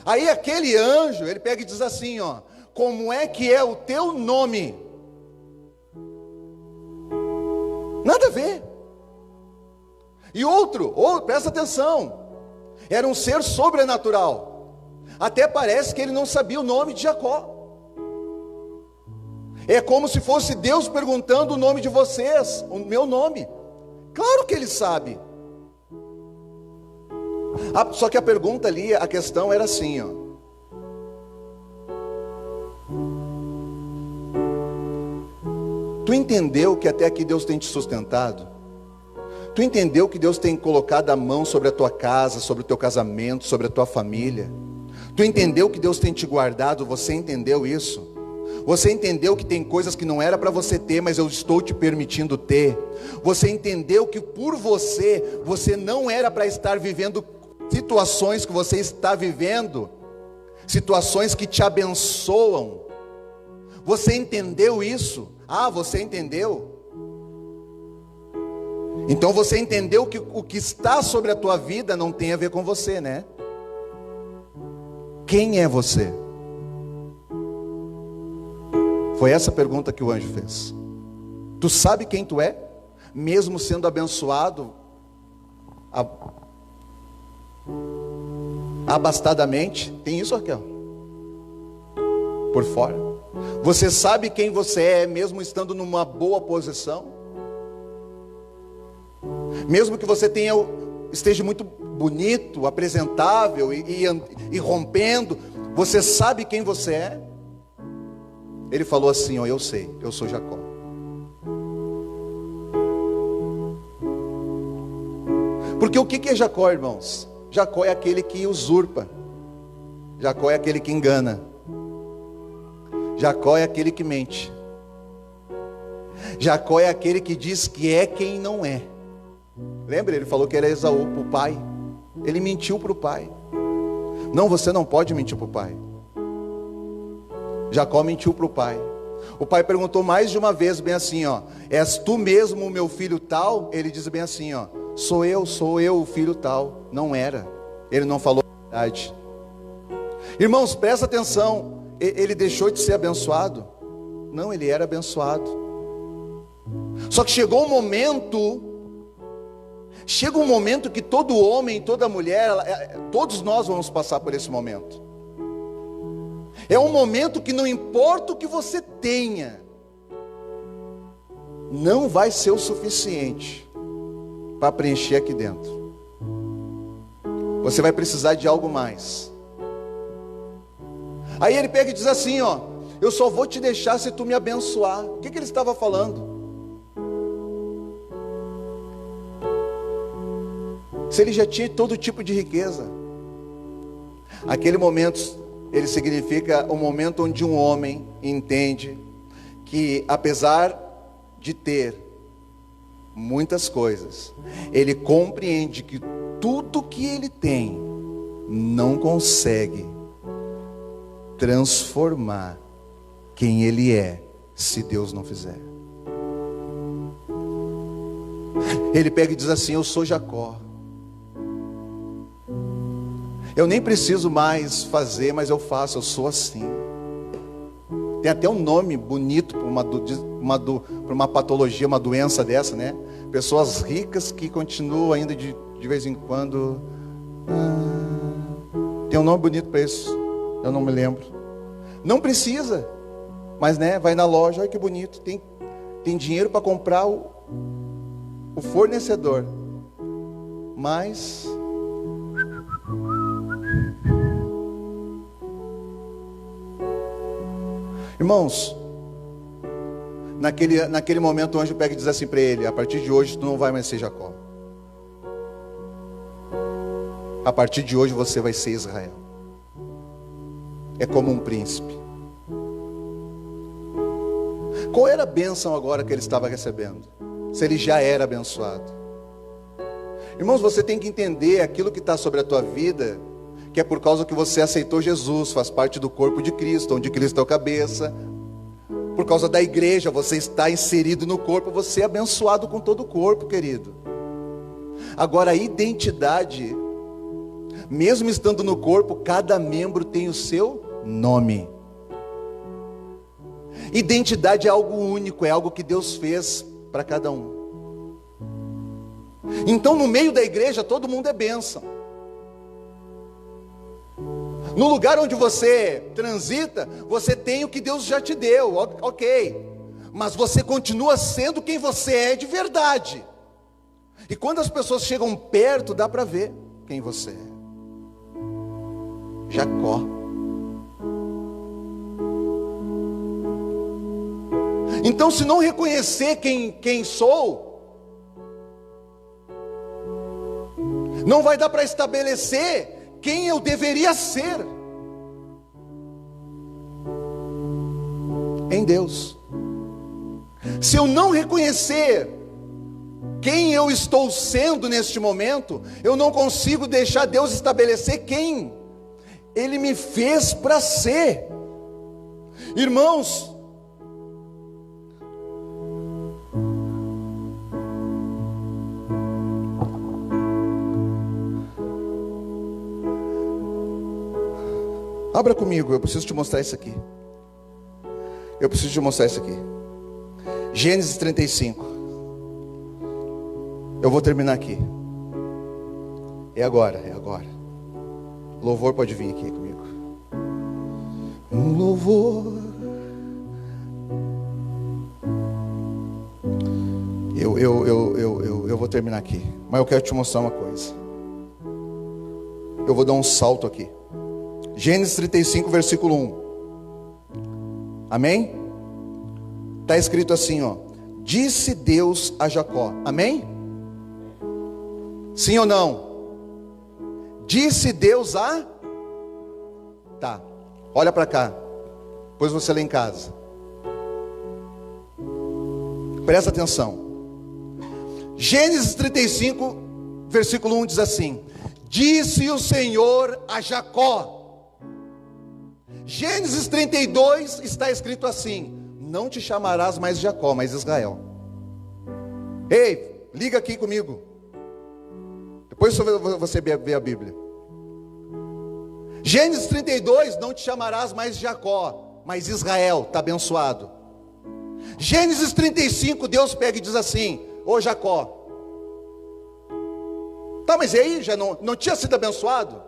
Aí aquele anjo, ele pega e diz assim, ó: como é que é o teu nome? Nada a ver. E outro, presta atenção, era um ser sobrenatural. Até parece que ele não sabia o nome de Jacó. É como se fosse Deus perguntando o nome de vocês, o meu nome. Claro que ele sabe. Só que a pergunta ali, a questão era assim, ó: tu entendeu que até aqui Deus tem te sustentado? Tu entendeu que Deus tem colocado a mão sobre a tua casa, sobre o teu casamento, sobre a tua família? Tu entendeu que Deus tem te guardado? Você entendeu isso? Você entendeu que tem coisas que não era para você ter, mas eu estou te permitindo ter? Você entendeu que por você não era para estar vivendo situações que você está vivendo, situações que te abençoam? Você entendeu isso? Ah, você entendeu? Então você entendeu que o que está sobre a tua vida não tem a ver com você, né? Quem é você? Foi essa pergunta que o anjo fez. Tu sabe quem tu é? Mesmo sendo abençoado abastadamente. Tem isso, Raquel? Por fora. Você sabe quem você é, mesmo estando numa boa posição? Mesmo que você esteja muito bonito, apresentável e rompendo, você sabe quem você é? Ele falou assim, ó, eu sei, eu sou Jacó. Porque o que é Jacó, irmãos? Jacó é aquele que usurpa. Jacó é aquele que engana. Jacó é aquele que mente. Jacó é aquele que diz que é quem não é. Lembra? Ele falou que era Esaú, o pai. Ele mentiu para o pai. Não, você não pode mentir para o pai. Jacó mentiu para o pai. O pai perguntou mais de uma vez, bem assim, ó: és tu mesmo o meu filho tal? Ele diz bem assim, ó: sou eu o filho tal. Não era. Ele não falou a verdade. Irmãos, presta atenção. Ele deixou de ser abençoado? Não, ele era abençoado. Só que chega um momento que todo homem, toda mulher, todos nós vamos passar por esse momento. É um momento que não importa o que você tenha, não vai ser o suficiente para preencher aqui dentro. Você vai precisar de algo mais. Aí ele pega e diz assim, ó: eu só vou te deixar se tu me abençoar. O que ele estava falando? Se ele já tinha todo tipo de riqueza. Aquele momento, ele significa o momento onde um homem entende que, apesar de ter muitas coisas, ele compreende que tudo que ele tem não consegue transformar quem ele é, se Deus não fizer. Ele pega e diz assim: eu sou Jacó. Eu nem preciso mais fazer, mas eu faço, eu sou assim. Tem até um nome bonito para uma patologia, uma doença dessa, né? Pessoas ricas que continuam ainda de vez em quando. Tem um nome bonito para isso, eu não me lembro. Não precisa, mas né, vai na loja, olha que bonito, tem dinheiro para comprar o fornecedor, mas irmãos, naquele momento o anjo pega e diz assim para ele: a partir de hoje tu não vai mais ser Jacó. A partir de hoje você vai ser Israel. É como um príncipe. Qual era a bênção agora que ele estava recebendo? Se ele já era abençoado. Irmãos, você tem que entender aquilo que está sobre a tua vida, que é por causa que você aceitou Jesus, faz parte do corpo de Cristo, onde Cristo é o cabeça. Por causa da igreja, você está inserido no corpo, você é abençoado com todo o corpo, querido. Agora, a identidade, mesmo estando no corpo, cada membro tem o seu nome. Identidade é algo único, é algo que Deus fez para cada um. Então, no meio da igreja, todo mundo é bênção. No lugar onde você transita, você tem o que Deus já te deu, ok. Mas você continua sendo quem você é de verdade. E quando as pessoas chegam perto, dá para ver quem você é. Jacó. Então, se não reconhecer quem sou, não vai dar para estabelecer quem eu deveria ser. Deus. Se eu não reconhecer quem eu estou sendo neste momento, eu não consigo deixar Deus estabelecer quem Ele me fez para ser. Irmãos, abra comigo, eu preciso te mostrar isso aqui. Gênesis 35. Eu vou terminar aqui. É agora. Louvor pode vir aqui comigo. Um louvor. Eu vou terminar aqui. Mas eu quero te mostrar uma coisa. Eu vou dar um salto aqui. Gênesis 35, versículo 1. Amém? Está escrito assim, ó. Disse Deus a Jacó. Amém? Sim ou não? Disse Deus a... Tá. Olha para cá. Depois você lê em casa. Presta atenção. Gênesis 35, versículo 1 diz assim: disse o Senhor a Jacó. Gênesis 32 está escrito assim: não te chamarás mais Jacó, mas Israel. Ei, liga aqui comigo. Depois você vê a Bíblia. Gênesis 32, não te chamarás mais Jacó, mas Israel, está abençoado. Gênesis 35, Deus pega e diz assim: ô Jacó. Tá, mas e aí? Já não tinha sido abençoado?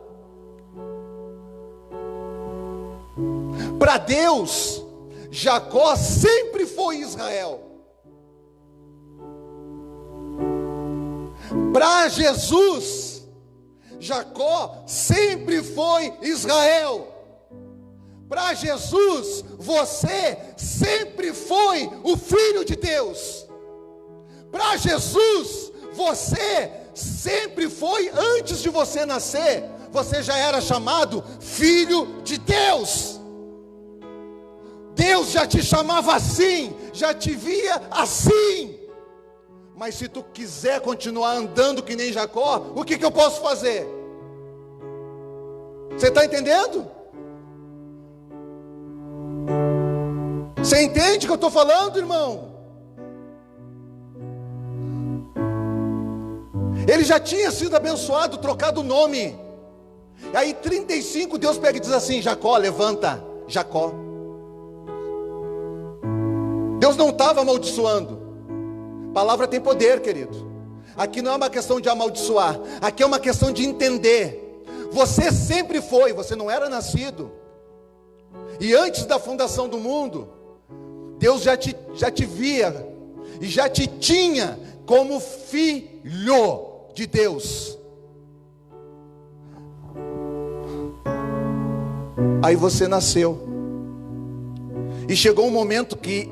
Para Deus, Jacó sempre foi Israel. Para Jesus, Jacó sempre foi Israel. Para Jesus, você sempre foi o Filho de Deus. Para Jesus, você sempre foi, antes de você nascer, você já era chamado Filho de Deus. Deus já te chamava assim, já te via assim. Mas se tu quiser continuar andando que nem Jacó, o que eu posso fazer? Você está entendendo? Você entende o que eu estou falando, irmão? Ele já tinha sido abençoado, trocado o nome. E aí 35, Deus pega e diz assim: Jacó, levanta, Jacó. Deus não estava amaldiçoando. Palavra tem poder, querido. Aqui não é uma questão de amaldiçoar, aqui é uma questão de entender. Você sempre foi, você não era nascido. E antes da fundação do mundo, Deus já te via e já te tinha como filho de Deus. Aí você nasceu. E chegou um momento que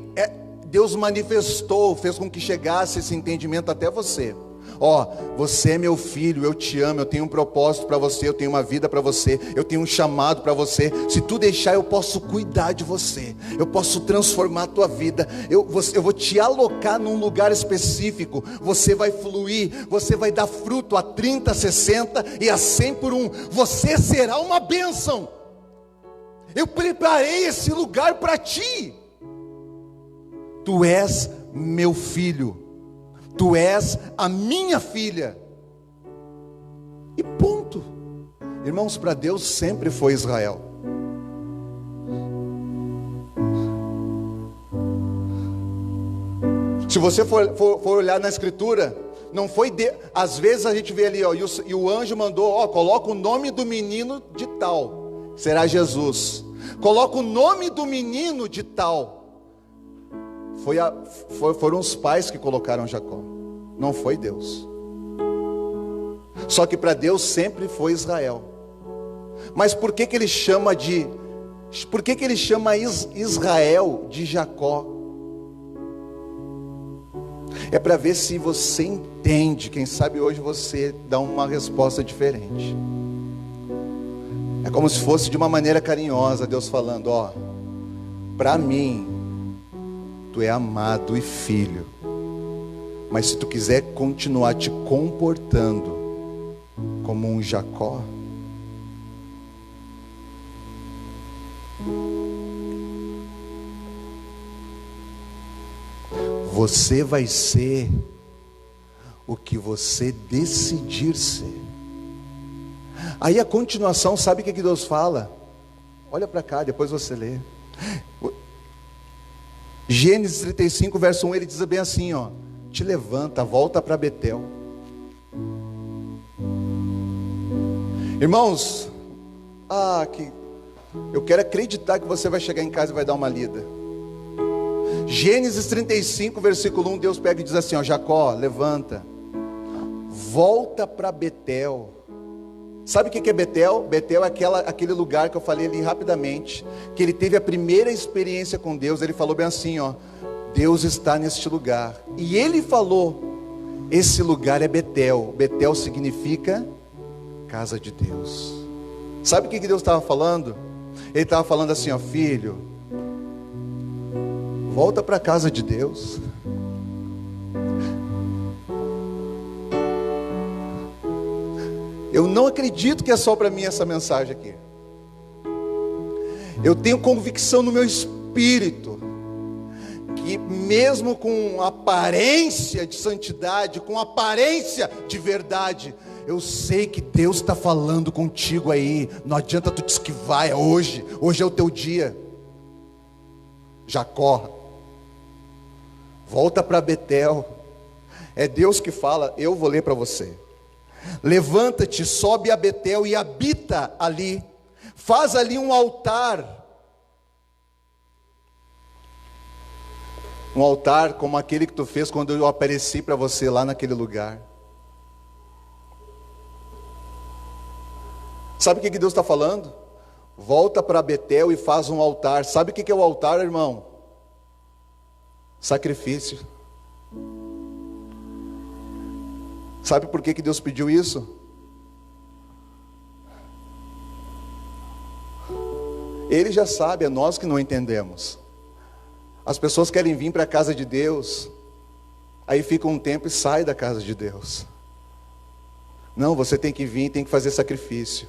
Deus manifestou, fez com que chegasse esse entendimento até você. Ó, você é meu filho, eu te amo, eu tenho um propósito para você, eu tenho uma vida para você, eu tenho um chamado para você. Se tu deixar, eu posso cuidar de você, eu posso transformar a tua vida, eu vou te alocar num lugar específico. Você vai fluir, você vai dar fruto a 30, 60 e a 100 por um. Você será uma bênção. Eu preparei esse lugar para ti. Tu és meu filho. Tu és a minha filha. E ponto. Irmãos, para Deus sempre foi Israel. Se você for olhar na escritura, não foi às vezes a gente vê ali, ó, e o anjo mandou, ó, coloca o nome do menino de tal, será Jesus. Coloca o nome do menino de tal. Foram os pais que colocaram Jacó, não foi Deus. Só que para Deus sempre foi Israel. Mas por que ele chama Israel de Jacó? É para ver se você entende. Quem sabe hoje você dá uma resposta diferente. É como se fosse de uma maneira carinhosa, Deus falando, ó, para mim, tu é amado e filho. Mas se tu quiser continuar te comportando como um Jacó, você vai ser o que você decidir ser. Aí a continuação, sabe o que Deus fala? Olha para cá, depois você lê. Gênesis 35, verso 1, ele diz bem assim, ó: te levanta, volta para Betel. Irmãos, eu quero acreditar que você vai chegar em casa e vai dar uma lida. Gênesis 35, versículo 1, Deus pega e diz assim, ó: Jacó, levanta, volta para Betel. Sabe o que é Betel? Betel é aquele lugar que eu falei ali rapidamente, que ele teve a primeira experiência com Deus. Ele falou bem assim, ó: Deus está neste lugar. E ele falou, esse lugar é Betel. Betel significa casa de Deus. Sabe o que Deus estava falando? Ele estava falando assim, ó: filho, volta para a casa de Deus. Eu não acredito que é só para mim essa mensagem aqui. Eu tenho convicção no meu espírito que mesmo com aparência de santidade, com aparência de verdade, eu sei que Deus está falando contigo aí. Não adianta tu te esquivar, é hoje é o teu dia. Jacó, volta para Betel. É Deus que fala, eu vou ler para você. Levanta-te, sobe a Betel e habita ali. Faz ali um altar. Um altar como aquele que tu fez quando eu apareci para você lá naquele lugar. Sabe o que Deus está falando? Volta para Betel e faz um altar. Sabe o que é o altar, irmão? Sacrifício. Sabe por que Deus pediu isso? Ele já sabe, é nós que não entendemos. As pessoas querem vir para a casa de Deus, aí fica um tempo e sai da casa de Deus. Não, você tem que vir, tem que fazer sacrifício.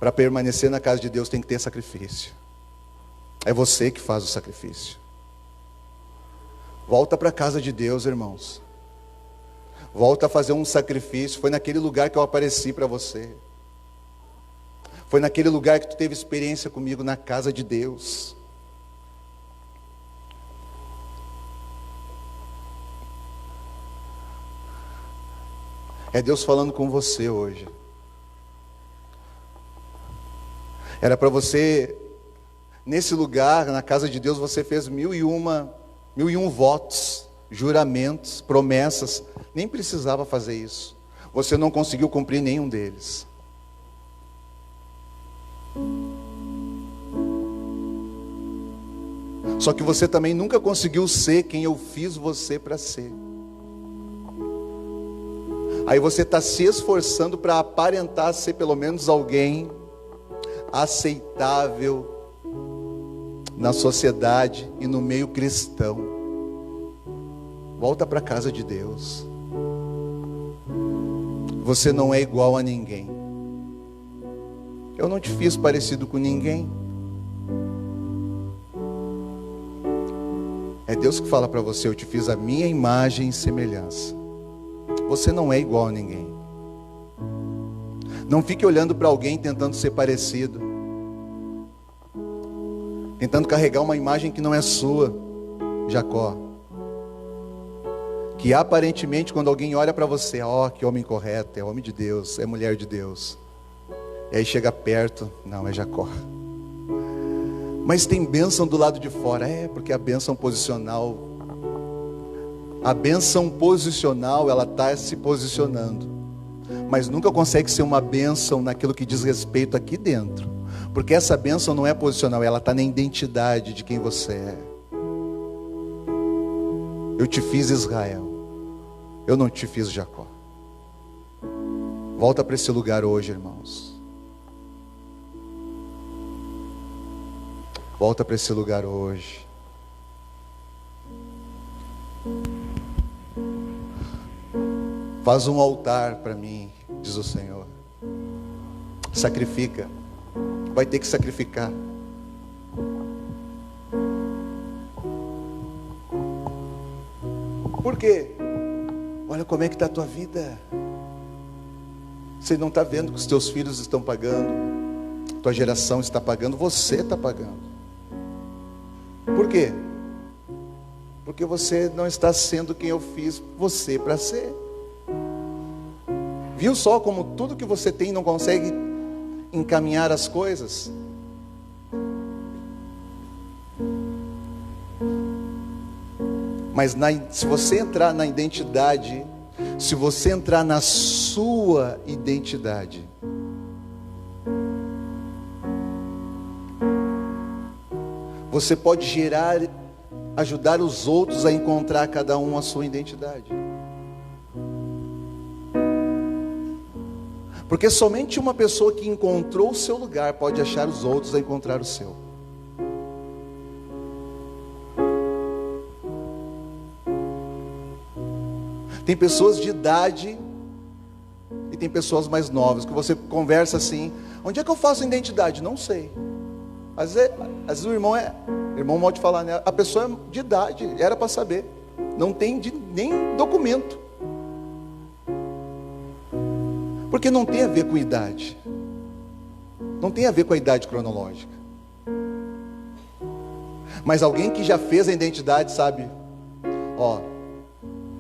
Para permanecer na casa de Deus tem que ter sacrifício. É você que faz o sacrifício. Volta para a casa de Deus, irmãos. Volta a fazer um sacrifício. Foi naquele lugar que eu apareci para você. Foi naquele lugar que tu teve experiência comigo, na casa de Deus. É Deus falando com você hoje. Era para você, nesse lugar, na casa de Deus, você fez 1001 votos, juramentos, promessas. Nem precisava fazer isso. Você não conseguiu cumprir nenhum deles. Só que você também nunca conseguiu ser quem eu fiz você para ser. Aí você está se esforçando para aparentar ser pelo menos alguém aceitável na sociedade e no meio cristão. Volta para a casa de Deus. Você não é igual a ninguém. Eu não te fiz parecido com ninguém. É Deus que fala para você, eu te fiz a minha imagem e semelhança. Você não é igual a ninguém. Não fique olhando para alguém tentando ser parecido, tentando carregar uma imagem que não é sua, Jacó. Que aparentemente quando alguém olha para você, ó, que homem correto, é homem de Deus, é mulher de Deus. E aí chega perto, não, é Jacó. Mas tem bênção do lado de fora, porque a bênção posicional, ela está se posicionando, mas nunca consegue ser uma bênção naquilo que diz respeito aqui dentro, porque essa bênção não é posicional, ela está na identidade de quem você é. Eu te fiz Israel, eu não te fiz Jacó. Volta para esse lugar hoje, irmãos. Volta para esse lugar hoje. Faz um altar para mim, diz o Senhor. Sacrifica. Vai ter que sacrificar. Por quê? Olha como é que está a tua vida. Você não está vendo que os teus filhos estão pagando, tua geração está pagando, você está pagando. Por quê? Porque você não está sendo quem eu fiz você para ser. Viu só como tudo que você tem não consegue encaminhar as coisas? Mas se você entrar na identidade, se você entrar na sua identidade, você pode ajudar os outros a encontrar cada um a sua identidade. Porque somente uma pessoa que encontrou o seu lugar pode achar os outros a encontrar o seu. Tem pessoas de idade e tem pessoas mais novas, que você conversa assim: onde é que eu faço identidade? Não sei. Às vezes o irmão pode falar, né? A pessoa é de idade, era para saber. Não tem nem documento. Porque não tem a ver com idade. Não tem a ver com a idade cronológica. Mas alguém que já fez a identidade sabe: ó,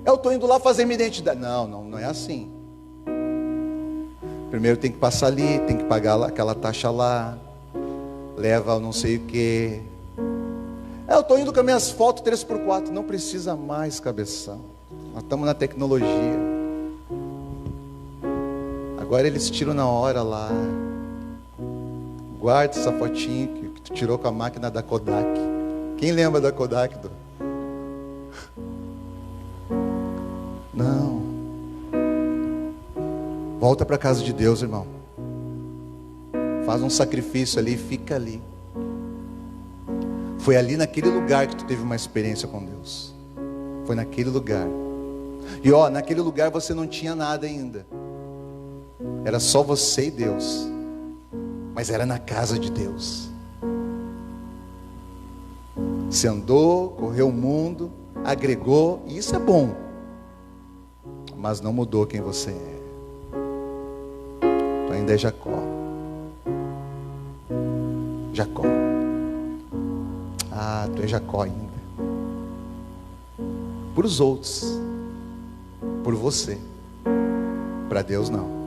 eu estou indo lá fazer minha identidade. Não é assim. Primeiro tem que passar ali, tem que pagar lá, aquela taxa lá, leva não sei o que. Eu estou indo com as minhas fotos 3x4. Não precisa mais, cabeção. Nós estamos na tecnologia. Agora eles tiram na hora lá. Guarda essa fotinha que tu tirou com a máquina da Kodak. Quem lembra da Kodak? Não. Volta para a casa de Deus, irmão. Faz um sacrifício ali e fica ali. Foi ali naquele lugar que tu teve uma experiência com Deus. Foi naquele lugar. E naquele lugar você não tinha nada ainda. Era só você e Deus. Mas era na casa de Deus. Você andou, correu o mundo, agregou, e isso é bom. Mas não mudou quem você é. Tu ainda é Jacó. Jacó. Tu é Jacó ainda. Por os outros. Por você. Para Deus não.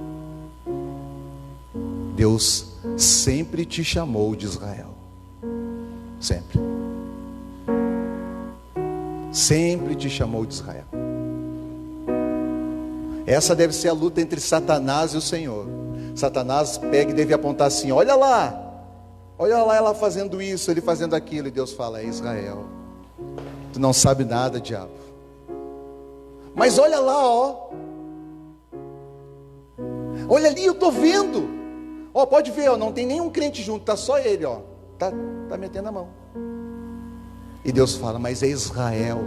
Deus sempre te chamou de Israel. Sempre. Sempre te chamou de Israel. Essa deve ser a luta entre Satanás e o Senhor. Satanás pega e deve apontar assim: olha lá ela fazendo isso, ele fazendo aquilo. E Deus fala: é Israel. Tu não sabe nada, diabo. Mas olha lá, olha ali, eu estou vendo. Pode ver, não tem nenhum crente junto, está só ele, tá metendo a mão. E Deus fala: mas é Israel.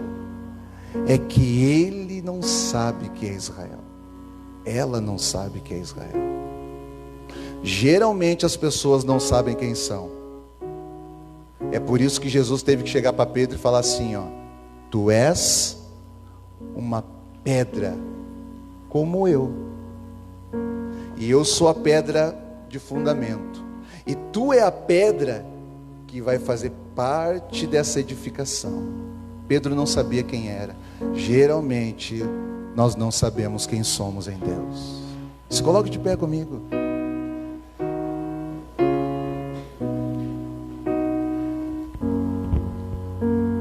É que ele não sabe que é Israel. Ela não sabe que é Israel. Geralmente as pessoas não sabem quem são. É por isso que Jesus teve que chegar para Pedro e falar assim: tu és uma pedra como eu, e eu sou a pedra de fundamento, e tu é a pedra que vai fazer parte dessa edificação. Pedro não sabia quem era. Geralmente nós não sabemos quem somos em Deus. Se coloque de pé comigo.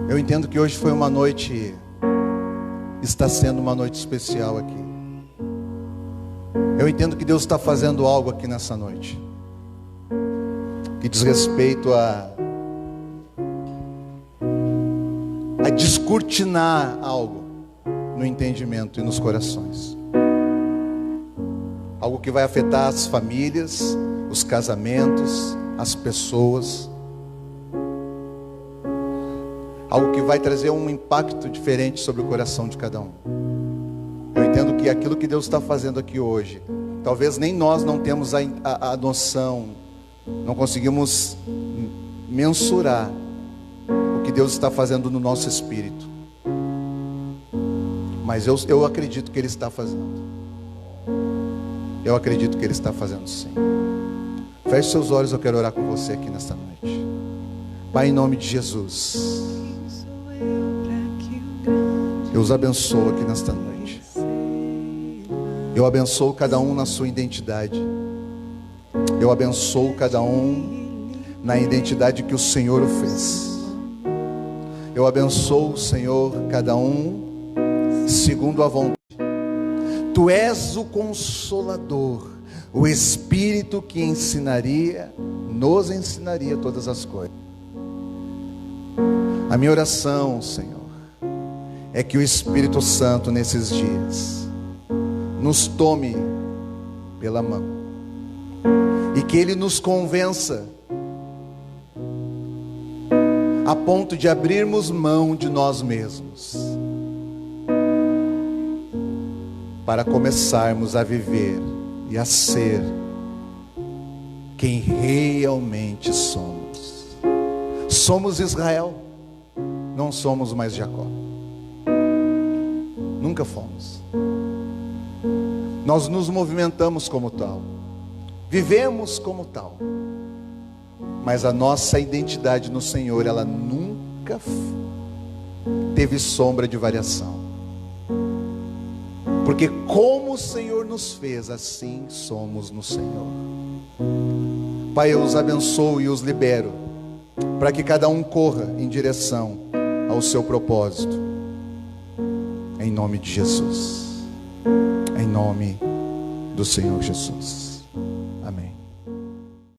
Eu entendo que hoje foi uma noite, está sendo uma noite especial aqui. Eu entendo que Deus está fazendo algo aqui nessa noite, que diz respeito a descortinar algo no entendimento e nos corações. Algo que vai afetar as famílias, os casamentos, as pessoas. Algo que vai trazer um impacto diferente sobre o coração de cada um. Eu entendo que aquilo que Deus está fazendo aqui hoje, talvez nem nós não temos a noção, não conseguimos mensurar o que Deus está fazendo no nosso espírito. Mas eu acredito que Ele está fazendo. Eu acredito que Ele está fazendo sim. Feche seus olhos, eu quero orar com você aqui nesta noite. Pai, em nome de Jesus, eu os abençoo aqui nesta noite. Eu abençoo cada um na sua identidade. Eu abençoo cada um na identidade que o Senhor o fez. Eu abençoo, Senhor, cada um segundo a vontade. Tu és o Consolador, o Espírito que nos ensinaria todas as coisas. A minha oração, Senhor, é que o Espírito Santo nesses dias nos tome pela mão e que Ele nos convença a ponto de abrirmos mão de nós mesmos para começarmos a viver e a ser quem realmente somos. Somos Israel, não somos mais Jacó. Nunca fomos. Nós nos movimentamos como tal, vivemos como tal, mas a nossa identidade no Senhor, ela nunca teve sombra de variação. Porque como o Senhor nos fez, assim somos no Senhor. Pai, eu os abençoo e os libero, para que cada um corra em direção ao seu propósito. Em nome de Jesus. Em nome do Senhor Jesus.